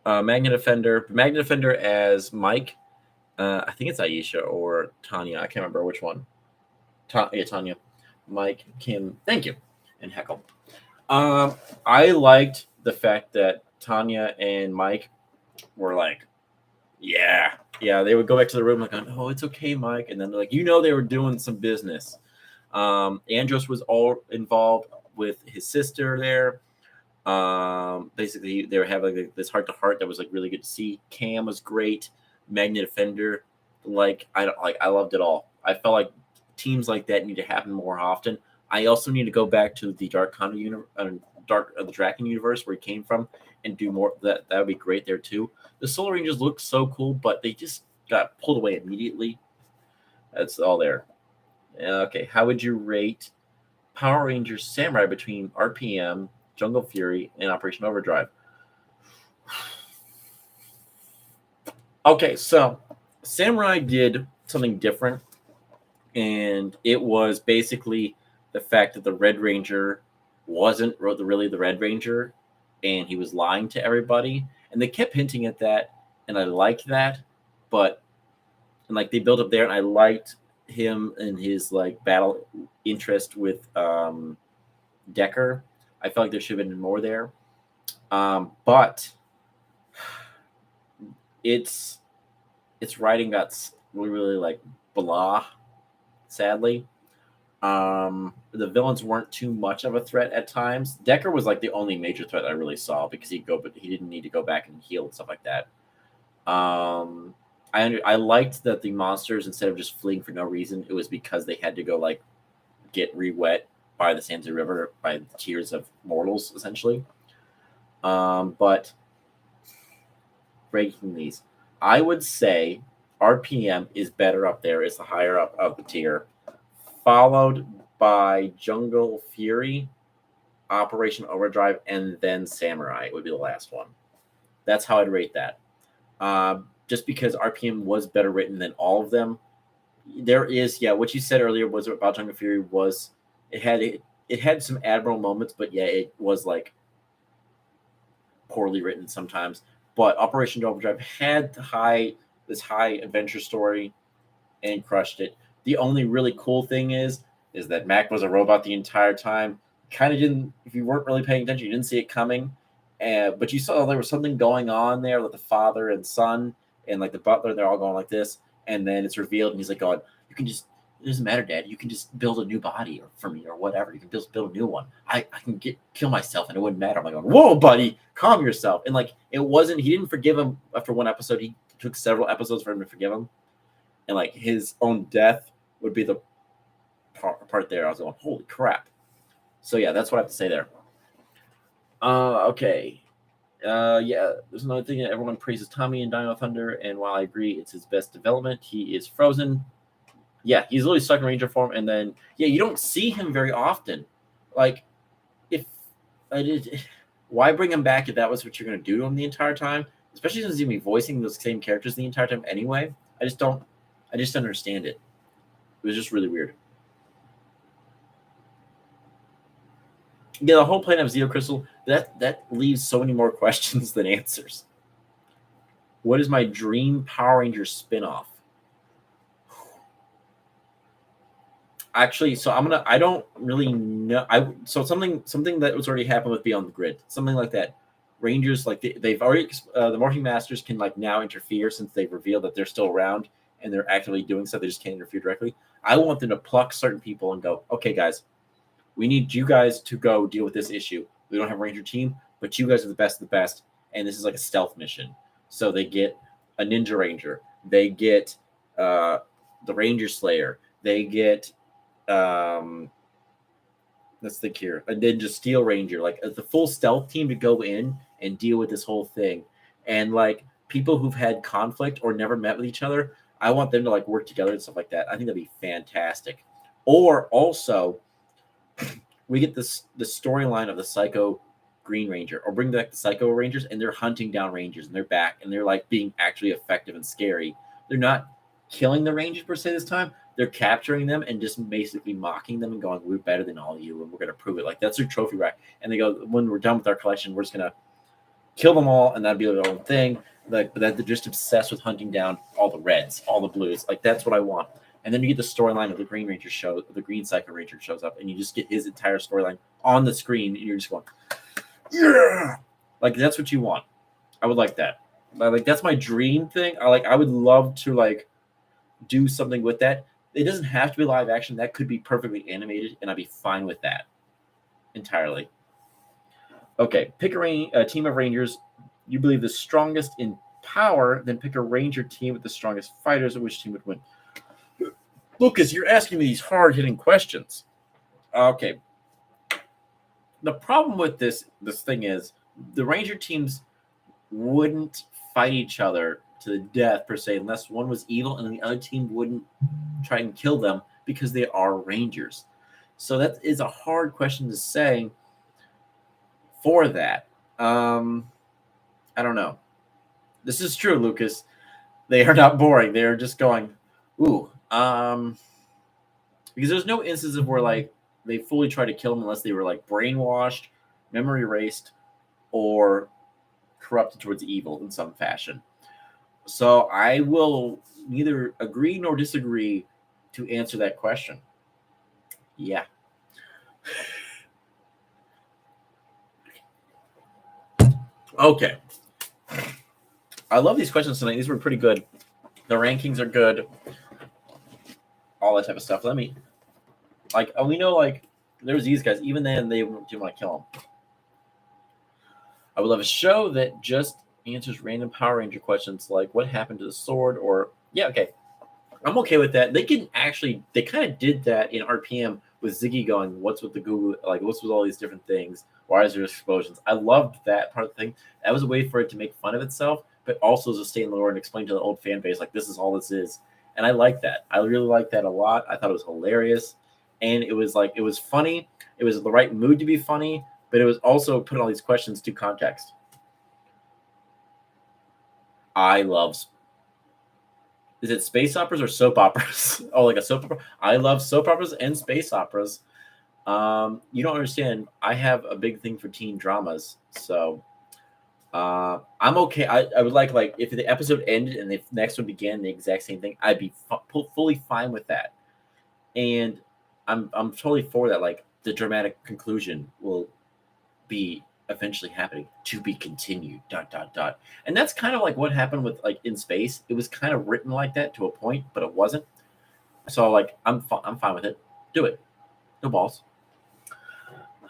Magna Defender as Mike. I think it's Aisha or Tanya. I can't remember which one. Tanya. Mike, Kim. Thank you. And Heckle. I liked the fact that Tanya and Mike were like, yeah. They would go back to the room like, oh, it's okay, Mike. And then they're like, they were doing some business. Andros was all involved with his sister there. Basically, they were having like this heart to heart that was like really good to see. Cam was great. Magnet Defender, I loved it all. I felt like teams like that need to happen more often. I also need to go back to the Dark Condor the Draken universe where he came from and do more. That would be great there too. The Solar Rangers look so cool, but they just got pulled away immediately. That's all there. Okay, how would you rate Power Rangers Samurai between RPM, Jungle Fury, and Operation Overdrive? Okay, so Samurai did something different, and it was basically the fact that the Red Ranger wasn't really the Red Ranger, and he was lying to everybody, and they kept hinting at that, and I liked that, but and like they built up there, and I liked him and his like battle interest with Decker. I felt like there should have been more there, but its writing got really like blah. Sadly, the villains weren't too much of a threat at times. Decker was like the only major threat I really saw because but he didn't need to go back and heal and stuff like that. I liked that the monsters, instead of just fleeing for no reason, it was because they had to go like get re-wet by the Sansa River by the tears of mortals, essentially. But ranking these, I would say RPM is better up there. It's the higher up of the tier, followed by Jungle Fury, Operation Overdrive, and then Samurai would be the last one. That's how I'd rate that. Just because RPM was better written than all of them. There is, what you said earlier was about Jungle Fury was it had some admirable moments, but yeah, it was like poorly written sometimes. But Operation Overdrive had this high adventure story and crushed it. The only really cool thing is that Mac was a robot the entire time. Kind of didn't, if you weren't really paying attention, you didn't see it coming. But you saw there was something going on there with the father and son and like the butler. They're all going like this, and then it's revealed, and he's like, "God, you can just. It doesn't matter, Dad. You can just build a new body for me or whatever. You can build a new one. I can kill myself, and it wouldn't matter." I'm like, "Whoa, buddy, calm yourself." And like, it wasn't. He didn't forgive him after one episode. He took several episodes for him to forgive him, and like his own death would be the part there. I was going, "Holy crap!" So yeah, that's what I have to say there. Okay. There's another thing that everyone praises Tommy in Dino Thunder, and while I agree it's his best development, he is frozen. Yeah, he's literally stuck in Ranger form, and then you don't see him very often. Like, if I did, why bring him back if that was what you're going to do to him the entire time? Especially since he's going to be voicing those same characters the entire time anyway. I just don't understand it. It was just really weird. Yeah, the whole plan of Zeo Crystal, that leaves so many more questions than answers. What is my dream Power Rangers spinoff? Actually, so I don't really know. Something that was already happened with Beyond the Grid, something like that. Rangers, like they've already the Morphing Masters can like now interfere since they've revealed that they're still around and they're actively doing stuff. They just can't interfere directly. I want them to pluck certain people and go, okay, guys, we need you guys to go deal with this issue. We don't have a Ranger team, but you guys are the best of the best, and this is like a stealth mission. So they get a Ninja Ranger, they get the Ranger Slayer, they get let's think here, a Ninja Steel Ranger, like the full stealth team to go in and deal with this whole thing. And like people who've had conflict or never met with each other, I want them to like work together and stuff like that. I think that'd be fantastic. Or also, we get the storyline of the Psycho Green Ranger, or bring back the Psycho Rangers, and they're hunting down Rangers, and they're back, and they're like being actually effective and scary. They're not killing the Rangers per se this time. They're capturing them and just basically mocking them and going, "We're better than all of you, and we're going to prove it." Like that's their trophy rack. And they go, "When we're done with our collection, we're just going to kill them all, and that'd be their own thing." Like, but they're just obsessed with hunting down all the reds, all the blues. Like that's what I want. And then you get the storyline of the Green Ranger the Green Psycho Ranger shows up, and you just get his entire storyline on the screen, and you're just going, yeah, like that's what you want. I would like that. Like that's my dream thing. I would love to like do something with that. It doesn't have to be live action. That could be perfectly animated, and I'd be fine with that entirely. Okay, pick a team of Rangers you believe the strongest in power, then pick a Ranger team with the strongest fighters, and which team would win. Lucas, you're asking me these hard-hitting questions. Okay. The problem with this thing is the Ranger teams wouldn't fight each other to the death per se unless one was evil and the other team wouldn't try and kill them because they are Rangers. So that is a hard question to say for that. I don't know. This is true, Lucas. They are not boring. They are just going, ooh, because there's no instances where like they fully try to kill them unless they were like brainwashed, memory erased, or corrupted towards evil in some fashion. So I will neither agree nor disagree to answer that question. Yeah. Okay. I love these questions tonight. These were pretty good. The rankings are good. All that type of stuff. Let me, like, we know, like, there's these guys. Even then, they didn't want to kill them. I would love a show that just answers random Power Ranger questions like what happened to the sword or, yeah, okay. I'm okay with that. They kind of did that in RPM with Ziggy going, what's with the Google, like, what's with all these different things? Why is there explosions? I loved that part of the thing. That was a way for it to make fun of itself, but also to stay in the lore and explain to the old fan base, like, this is all this is. And I like that. I really like that a lot. I thought it was hilarious. And it was like, it was funny. It was the right mood to be funny, but it was also putting all these questions to context. I love. Is it space operas or soap operas? Oh, like a soap opera? I love soap operas and space operas. You don't understand. I have a big thing for teen dramas, so I'm okay. I would like if the episode ended and the next one began the exact same thing, I'd be fully fine with that. And I'm totally for that. Like the dramatic conclusion will be eventually happening, to be continued, ... And that's kind of like what happened with like In Space. It was kind of written like that to a point, but it wasn't. So like I'm fine with it. Do it. No balls.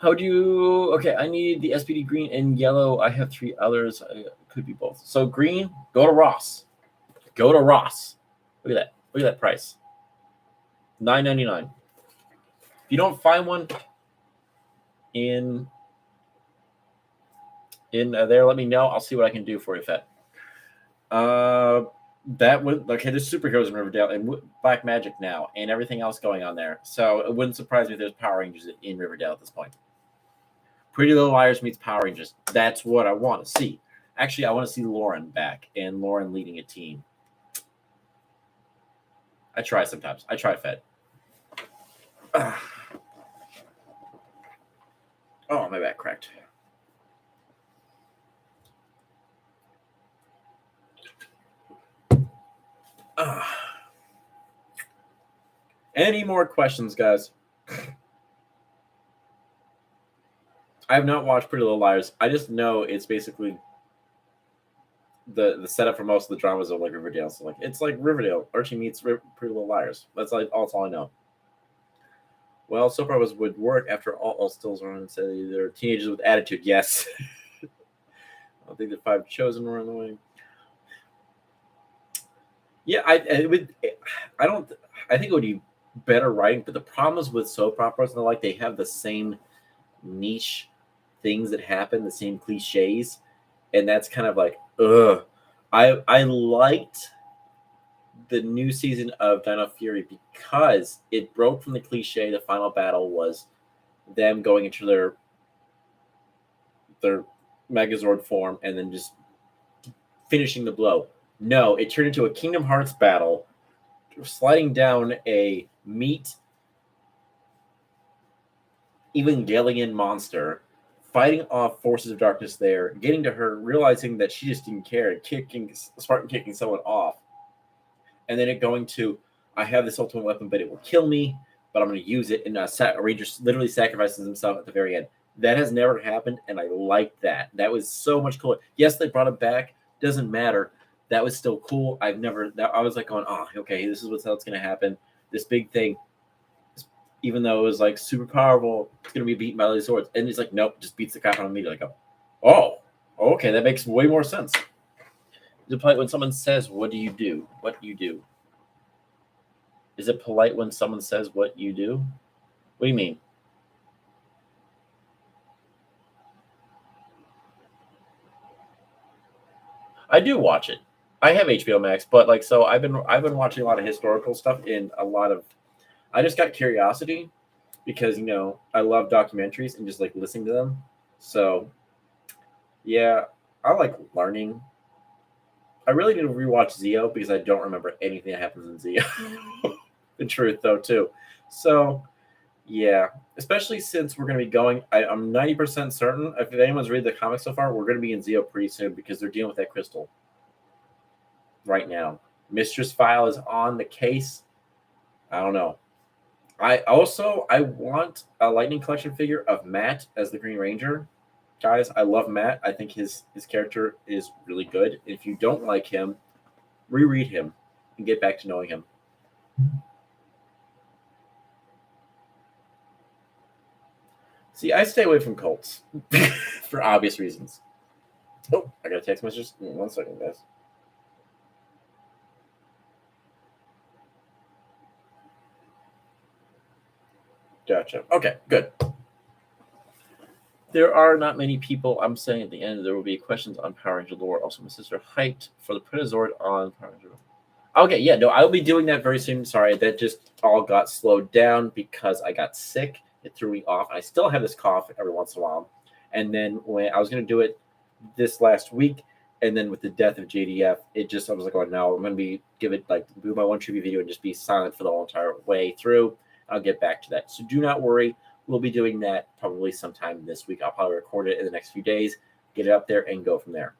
How do you? Okay, I need the SPD green and yellow. I have 3 others. Could be both. So green, go to Ross. Go to Ross. Look at that. Look at that price. $9.99. If you don't find one in there, let me know. I'll see what I can do for you, Fed. That would okay. There's superheroes in Riverdale and Black Magic now, and everything else going on there. So it wouldn't surprise me if there's Power Rangers in Riverdale at this point. Pretty Little Liars meets Power Rangers. That's what I want to see. Actually, I want to see Lauren back and Lauren leading a team. I try sometimes. I try, Fed. Oh, my back cracked. Any more questions, guys? I have not watched Pretty Little Liars. I just know it's basically the setup for most of the dramas of like Riverdale. So like it's like Riverdale. Archie meets Pretty Little Liars. That's like all I know. Well, soap operas would work after all stills are on and say they're teenagers with attitude. Yes. I don't think the 5 chosen were on the way. Yeah, I think it would be better writing, but the problem is with soap operas, and like they have the same niche things that happen, the same cliches, and that's kind of like, ugh. I liked the new season of Dino Fury because it broke from the cliche. The final battle was them going into their Megazord form and then just finishing the blow. No, it turned into a Kingdom Hearts battle, sliding down a meat Evangelion monster, fighting off forces of darkness there, getting to her, realizing that she just didn't care, Spartan kicking someone off, and then it going to, I have this ultimate weapon, but it will kill me, but I'm going to use it, and Ranger literally sacrifices himself at the very end. That has never happened, and I like that. That was so much cooler. Yes, they brought it back. Doesn't matter. That was still cool. I was like going, oh, okay, this is what's going to happen. This big thing. even though it was like super powerful, it's gonna be beaten by these swords. And he's like, nope, just beats the crap out of me. Like, oh, okay, that makes way more sense. Is it polite when someone says, "What do you do?" What do you do? Is it polite when someone says, "What you do"? What do you mean? I do watch it. I have HBO Max, but like, so I've been watching a lot of historical stuff and a lot of. I just got curiosity because I love documentaries and just like listening to them. So yeah, I like learning. I really need to rewatch Zio because I don't remember anything that happens in Zio. The truth, though, too. So yeah, especially since we're going to be going. I'm 90% certain. If anyone's read the comics so far, we're going to be in Zio pretty soon because they're dealing with that crystal right now. Mistress File is on the case. I don't know. I want a Lightning Collection figure of Matt as the Green Ranger. Guys, I love Matt. I think his character is really good. If you don't like him, reread him and get back to knowing him. See, I stay away from cults for obvious reasons. Oh, I got a text message. 1 second, guys. Gotcha. Okay, good. There are not many people. I'm saying at the end there will be questions on Power Ranger lore. Also, my sister hyped for the Prinazord on Power Ranger. Okay, yeah, no, I'll be doing that very soon. Sorry, that just all got slowed down because I got sick. It threw me off. I still have this cough every once in a while. And then when I was going to do it this last week, and then with the death of JDF, I was like, oh, no, I'm going to do my one tribute video and just be silent for the whole entire way through. I'll get back to that. So do not worry. We'll be doing that probably sometime this week. I'll probably record it in the next few days, get it up there, and go from there.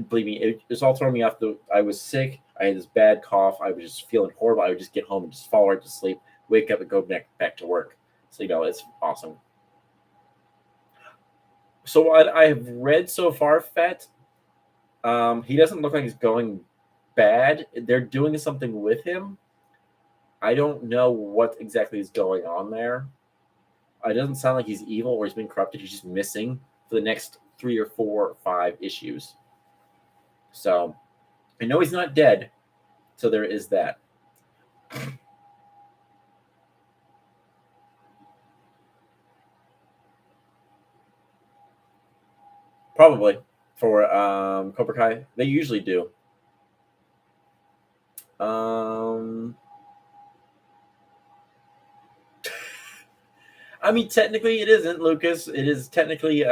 Believe me, it was all throwing me off. I was sick. I had this bad cough. I was just feeling horrible. I would just get home and just fall right to sleep, wake up and go back to work. So, it's awesome. So what I have read so far, Fett, he doesn't look like he's going bad. They're doing something with him. I don't know what exactly is going on there. It doesn't sound like he's evil or he's been corrupted. He's just missing for the next 3 or 4 or 5 issues. So I know he's not dead. So there is that. Probably for Cobra Kai. They usually do. I mean, technically it isn't, Lucas. It is technically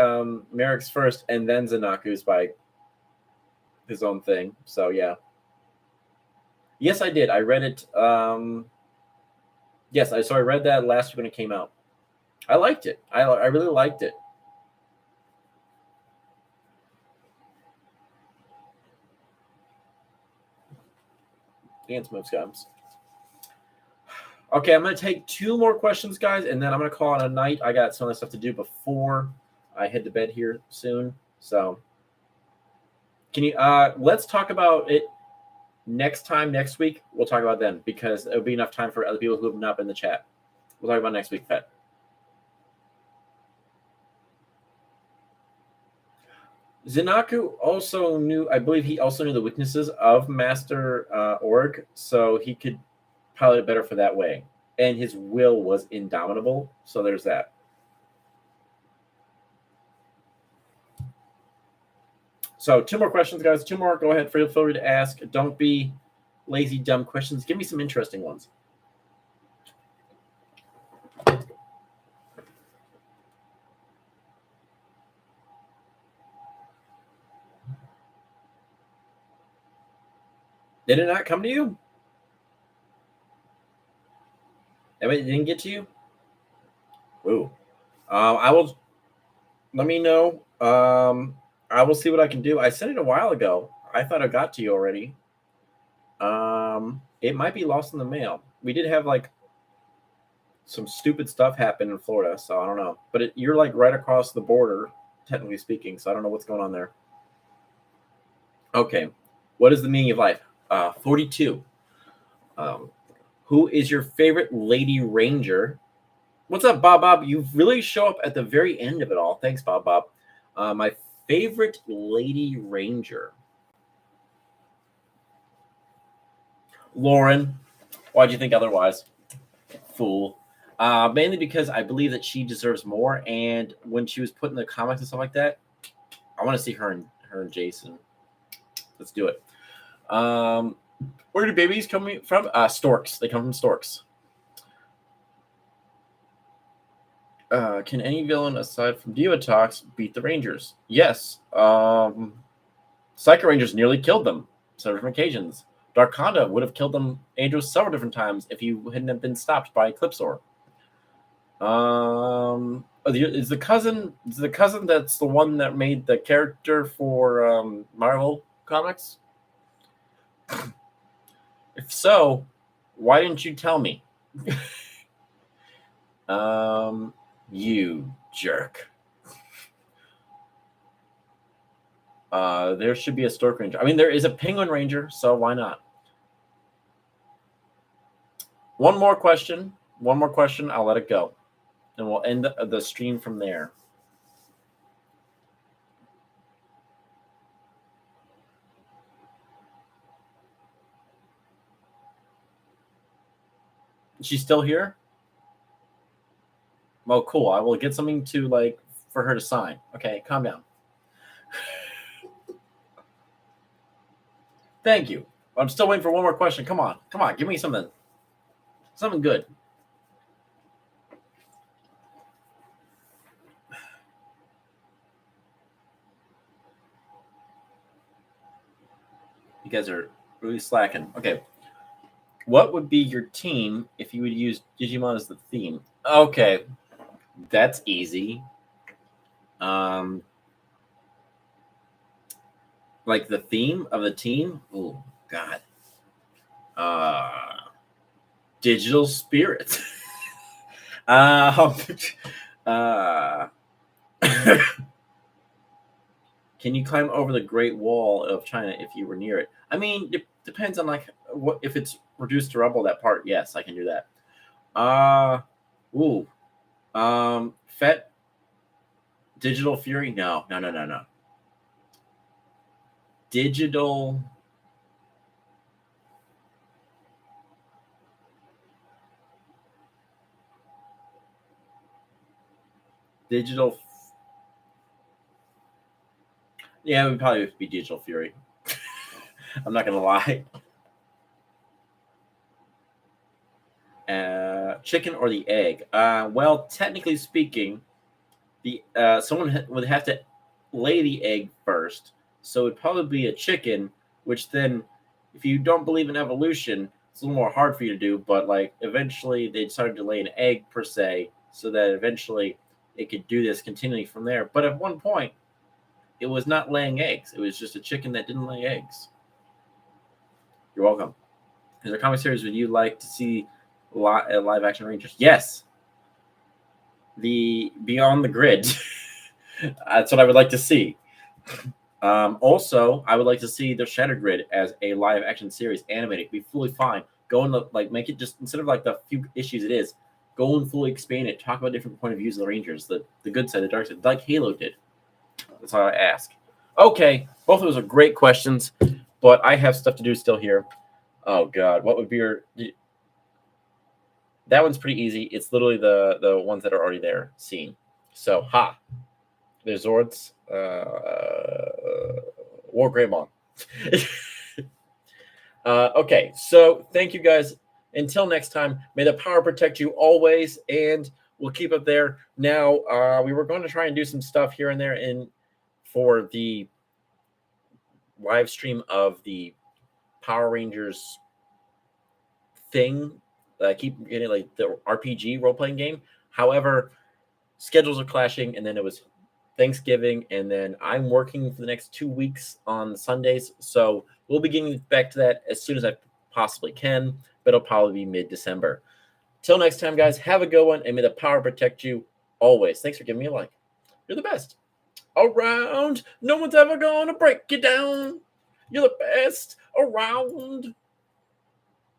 Merrick's first and then Zanaku's by his own thing. So, yeah. Yes, I did. I read it. Yes, I read that last week when it came out. I liked it. I really liked it. Dance moves, guys. Okay, I'm going to take 2 more questions, guys, and then I'm going to call it a night. I got some other stuff to do before I head to bed here soon. So, can you let's talk about it next week. We'll talk about them because it'll be enough time for other people who have not been in the chat. We'll talk about next week, Fett. Zanaku also knew, I believe he also knew the weaknesses of Master Org, so he could pilot it better for that way. And his will was indomitable, so there's that. So 2 more questions, guys. 2 more. Go ahead. Feel free to ask. Don't be lazy, dumb questions. Give me some interesting ones. Did it not come to you? It didn't get to you? Ooh. I will. Let me know. I will see what I can do. I sent it a while ago. I thought it got to you already. It might be lost in the mail. We did have some stupid stuff happen in Florida, so I don't know. But you're right across the border, technically speaking. So I don't know what's going on there. Okay, what is the meaning of life? 42. Who is your favorite Lady Ranger? What's up, Bob? Bob, you really show up at the very end of it all. Thanks, Bob. Bob. My favorite Lady Ranger. Lauren. Why'd you think otherwise? Fool. Mainly because I believe that she deserves more. And when she was put in the comics and stuff like that, I want to see her and Jason. Let's do it. Where do babies come from? Storks. They come from Storks. Can any villain aside from Divatox beat the Rangers? Yes. Psycho Rangers nearly killed them several different occasions. Darkonda would have killed them Angels several different times if he hadn't have been stopped by Eclipsor. Is the cousin that's the one that made the character for Marvel Comics? If so, why didn't you tell me? You jerk. There should be a Stork Ranger. I mean, there is a Penguin Ranger, so why not? One more question. I'll let it go. And we'll end the stream from there. She's still here? Well, cool. I will get something to for her to sign. Okay, calm down. Thank you. I'm still waiting for one more question. Come on. Give me something good. You guys are really slacking. Okay. What would be your team if you would use Digimon as the theme? Okay. That's easy. Like the theme of the team? Oh, God. Digital Spirits. Can you climb over the Great Wall of China if you were near it? I mean, it depends on what if it's reduced to rubble. That part, yes, I can do that. Fet Digital Fury? No. Digital. Yeah, it would probably be Digital Fury. I'm not gonna lie. Chicken or the egg? Well, technically speaking, the someone would have to lay the egg first, so it'd probably be a chicken. Which then, if you don't believe in evolution, it's a little more hard for you to do. But eventually, they decided to lay an egg per se, so that eventually it could do this continually from there. But at one point, it was not laying eggs. It was just a chicken that didn't lay eggs. You're welcome. Is there a comic series would you like to see live action Rangers? Yes. The Beyond the Grid. That's what I would like to see. Also, I would like to see the Shattered Grid as a live action series animated. Be fully fine. Go and make it just instead of the few issues it is, go and fully expand it. Talk about different point of views of the Rangers, the good side, the dark side, like Halo did. That's all I ask. Okay, both of those are great questions, but I have stuff to do still here. Oh God, what would be your? That one's pretty easy. It's literally the ones that are already there seen. So there's Zords, War Greymon. Okay, so thank you guys. Until next time, may the power protect you always, and we'll keep it there. Now, we were going to try and do some stuff here and there for the live stream of the Power Rangers thing. I keep getting the RPG role-playing game. However, schedules are clashing, and then it was Thanksgiving, and then I'm working for the next 2 weeks on Sundays. So we'll be getting back to that as soon as I possibly can, but it'll probably be mid-December. Till next time, guys, have a good one, and may the power protect you always. Thanks for giving me a like. You're the best. Around. No one's ever gonna break you down. You're the best around.